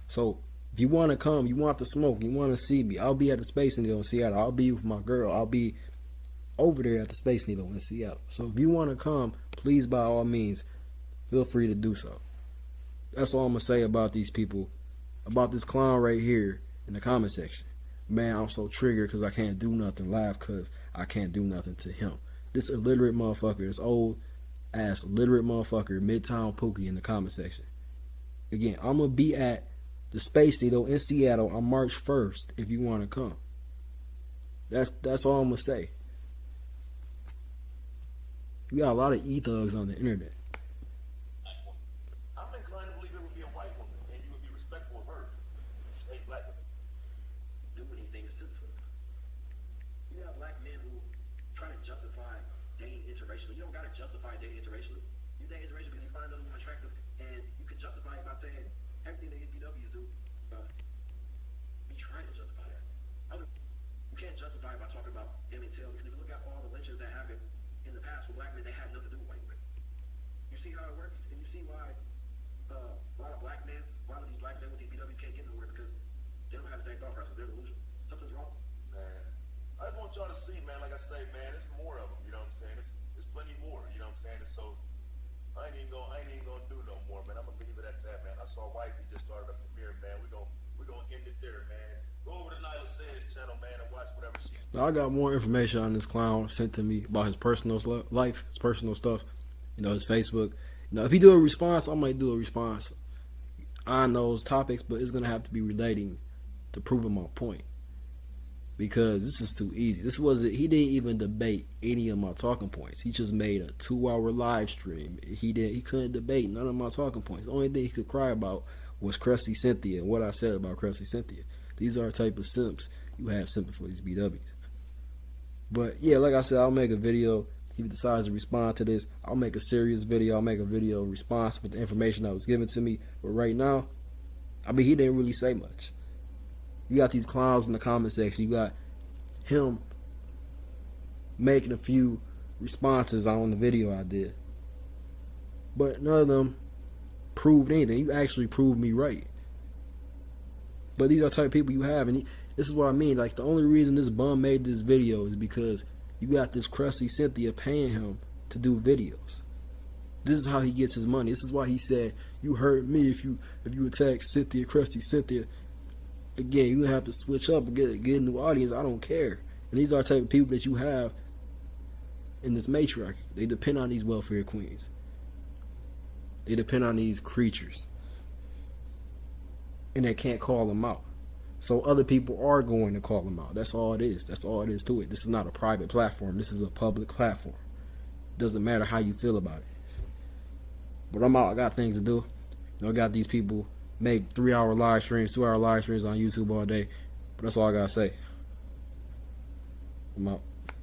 So if you want to come, you want to smoke, you want to see me, I'll be at the Space Needle in Seattle. I'll be with my girl. I'll be over there at the Space Needle in Seattle. So if you want to come, please, by all means, feel free to do so. That's all I'm going to say about these people, about this clown right here in the comment section. Man, I'm so triggered because I can't do nothing live because I can't do nothing to him. This illiterate motherfucker, this old ass illiterate motherfucker, Midtown Pookie in the comment section. Again, I'm going to be at the Space Needle in Seattle on March 1st if you want to come. That's all I'm going to say. We got a lot of e-thugs on the internet.
I'm inclined to believe it would be a white woman, and you would be respectful of her. She hate black women.
Do anything to simple. You got black men who try to justify dating interracially. You don't gotta justify dating interracially. You date interracially because you find another woman attractive, and you can justify it by saying everything the BWs do. Be trying to justify that. You can't justify it by talking about Emmett Till, because if you look at all the lynchings that happened in the past with black men, they had nothing to do with white women. You see how it works, and you see why a lot of black men, a lot of these black men with these BWs can't get nowhere because they don't have the same thought process. They're delusional. Something's wrong.
Man, I just want y'all to see, man, like I say, man, there's more of them, you know what I'm saying? There's plenty more, you know what I'm saying? And so I ain't even gonna do no more, man. I'm gonna leave it at that, man. I saw Wifey just started a premiere, man. We're gonna end it there, man. Go over to Nyla Say's channel, man, and watch whatever she.
Now, I got more information on this clown sent to me about his personal life, his personal stuff, his Facebook. If he do a response, I might do a response on those topics, but it's going to have to be relating to proving my point. Because this is too easy. He didn't even debate any of my talking points. He just made a 2-hour live stream. He couldn't debate none of my talking points. The only thing he could cry about was Crusty Cynthia and what I said about Crusty Cynthia. These are the type of simps you have simping for these BWs. But yeah, like I said, I'll make a video. If he decides to respond to this, I'll make a serious video. I'll make a video response with the information that was given to me. But right now, he didn't really say much. You got these clowns in the comment section. You got him making a few responses on the video I did. But none of them proved anything. You actually proved me right. But these are the type of people you have. And this is what I mean. Like, the only reason this bum made this video is because you got this crusty Cynthia paying him to do videos. This is how he gets his money. This is why he said, you hurt me if you attack Cynthia, crusty Cynthia. Again, you have to switch up and get a new audience. I don't care. And these are the type of people that you have in this matriarchy. They depend on these welfare queens. They depend on these creatures. And they can't call them out. So other people are going to call them out. That's all it is. That's all it is to it. This is not a private platform. This is a public platform. Doesn't matter how you feel about it. But I'm out. I got things to do. I got these people make 3-hour live streams, 2-hour live streams on YouTube all day. But that's all I gotta say. I'm out.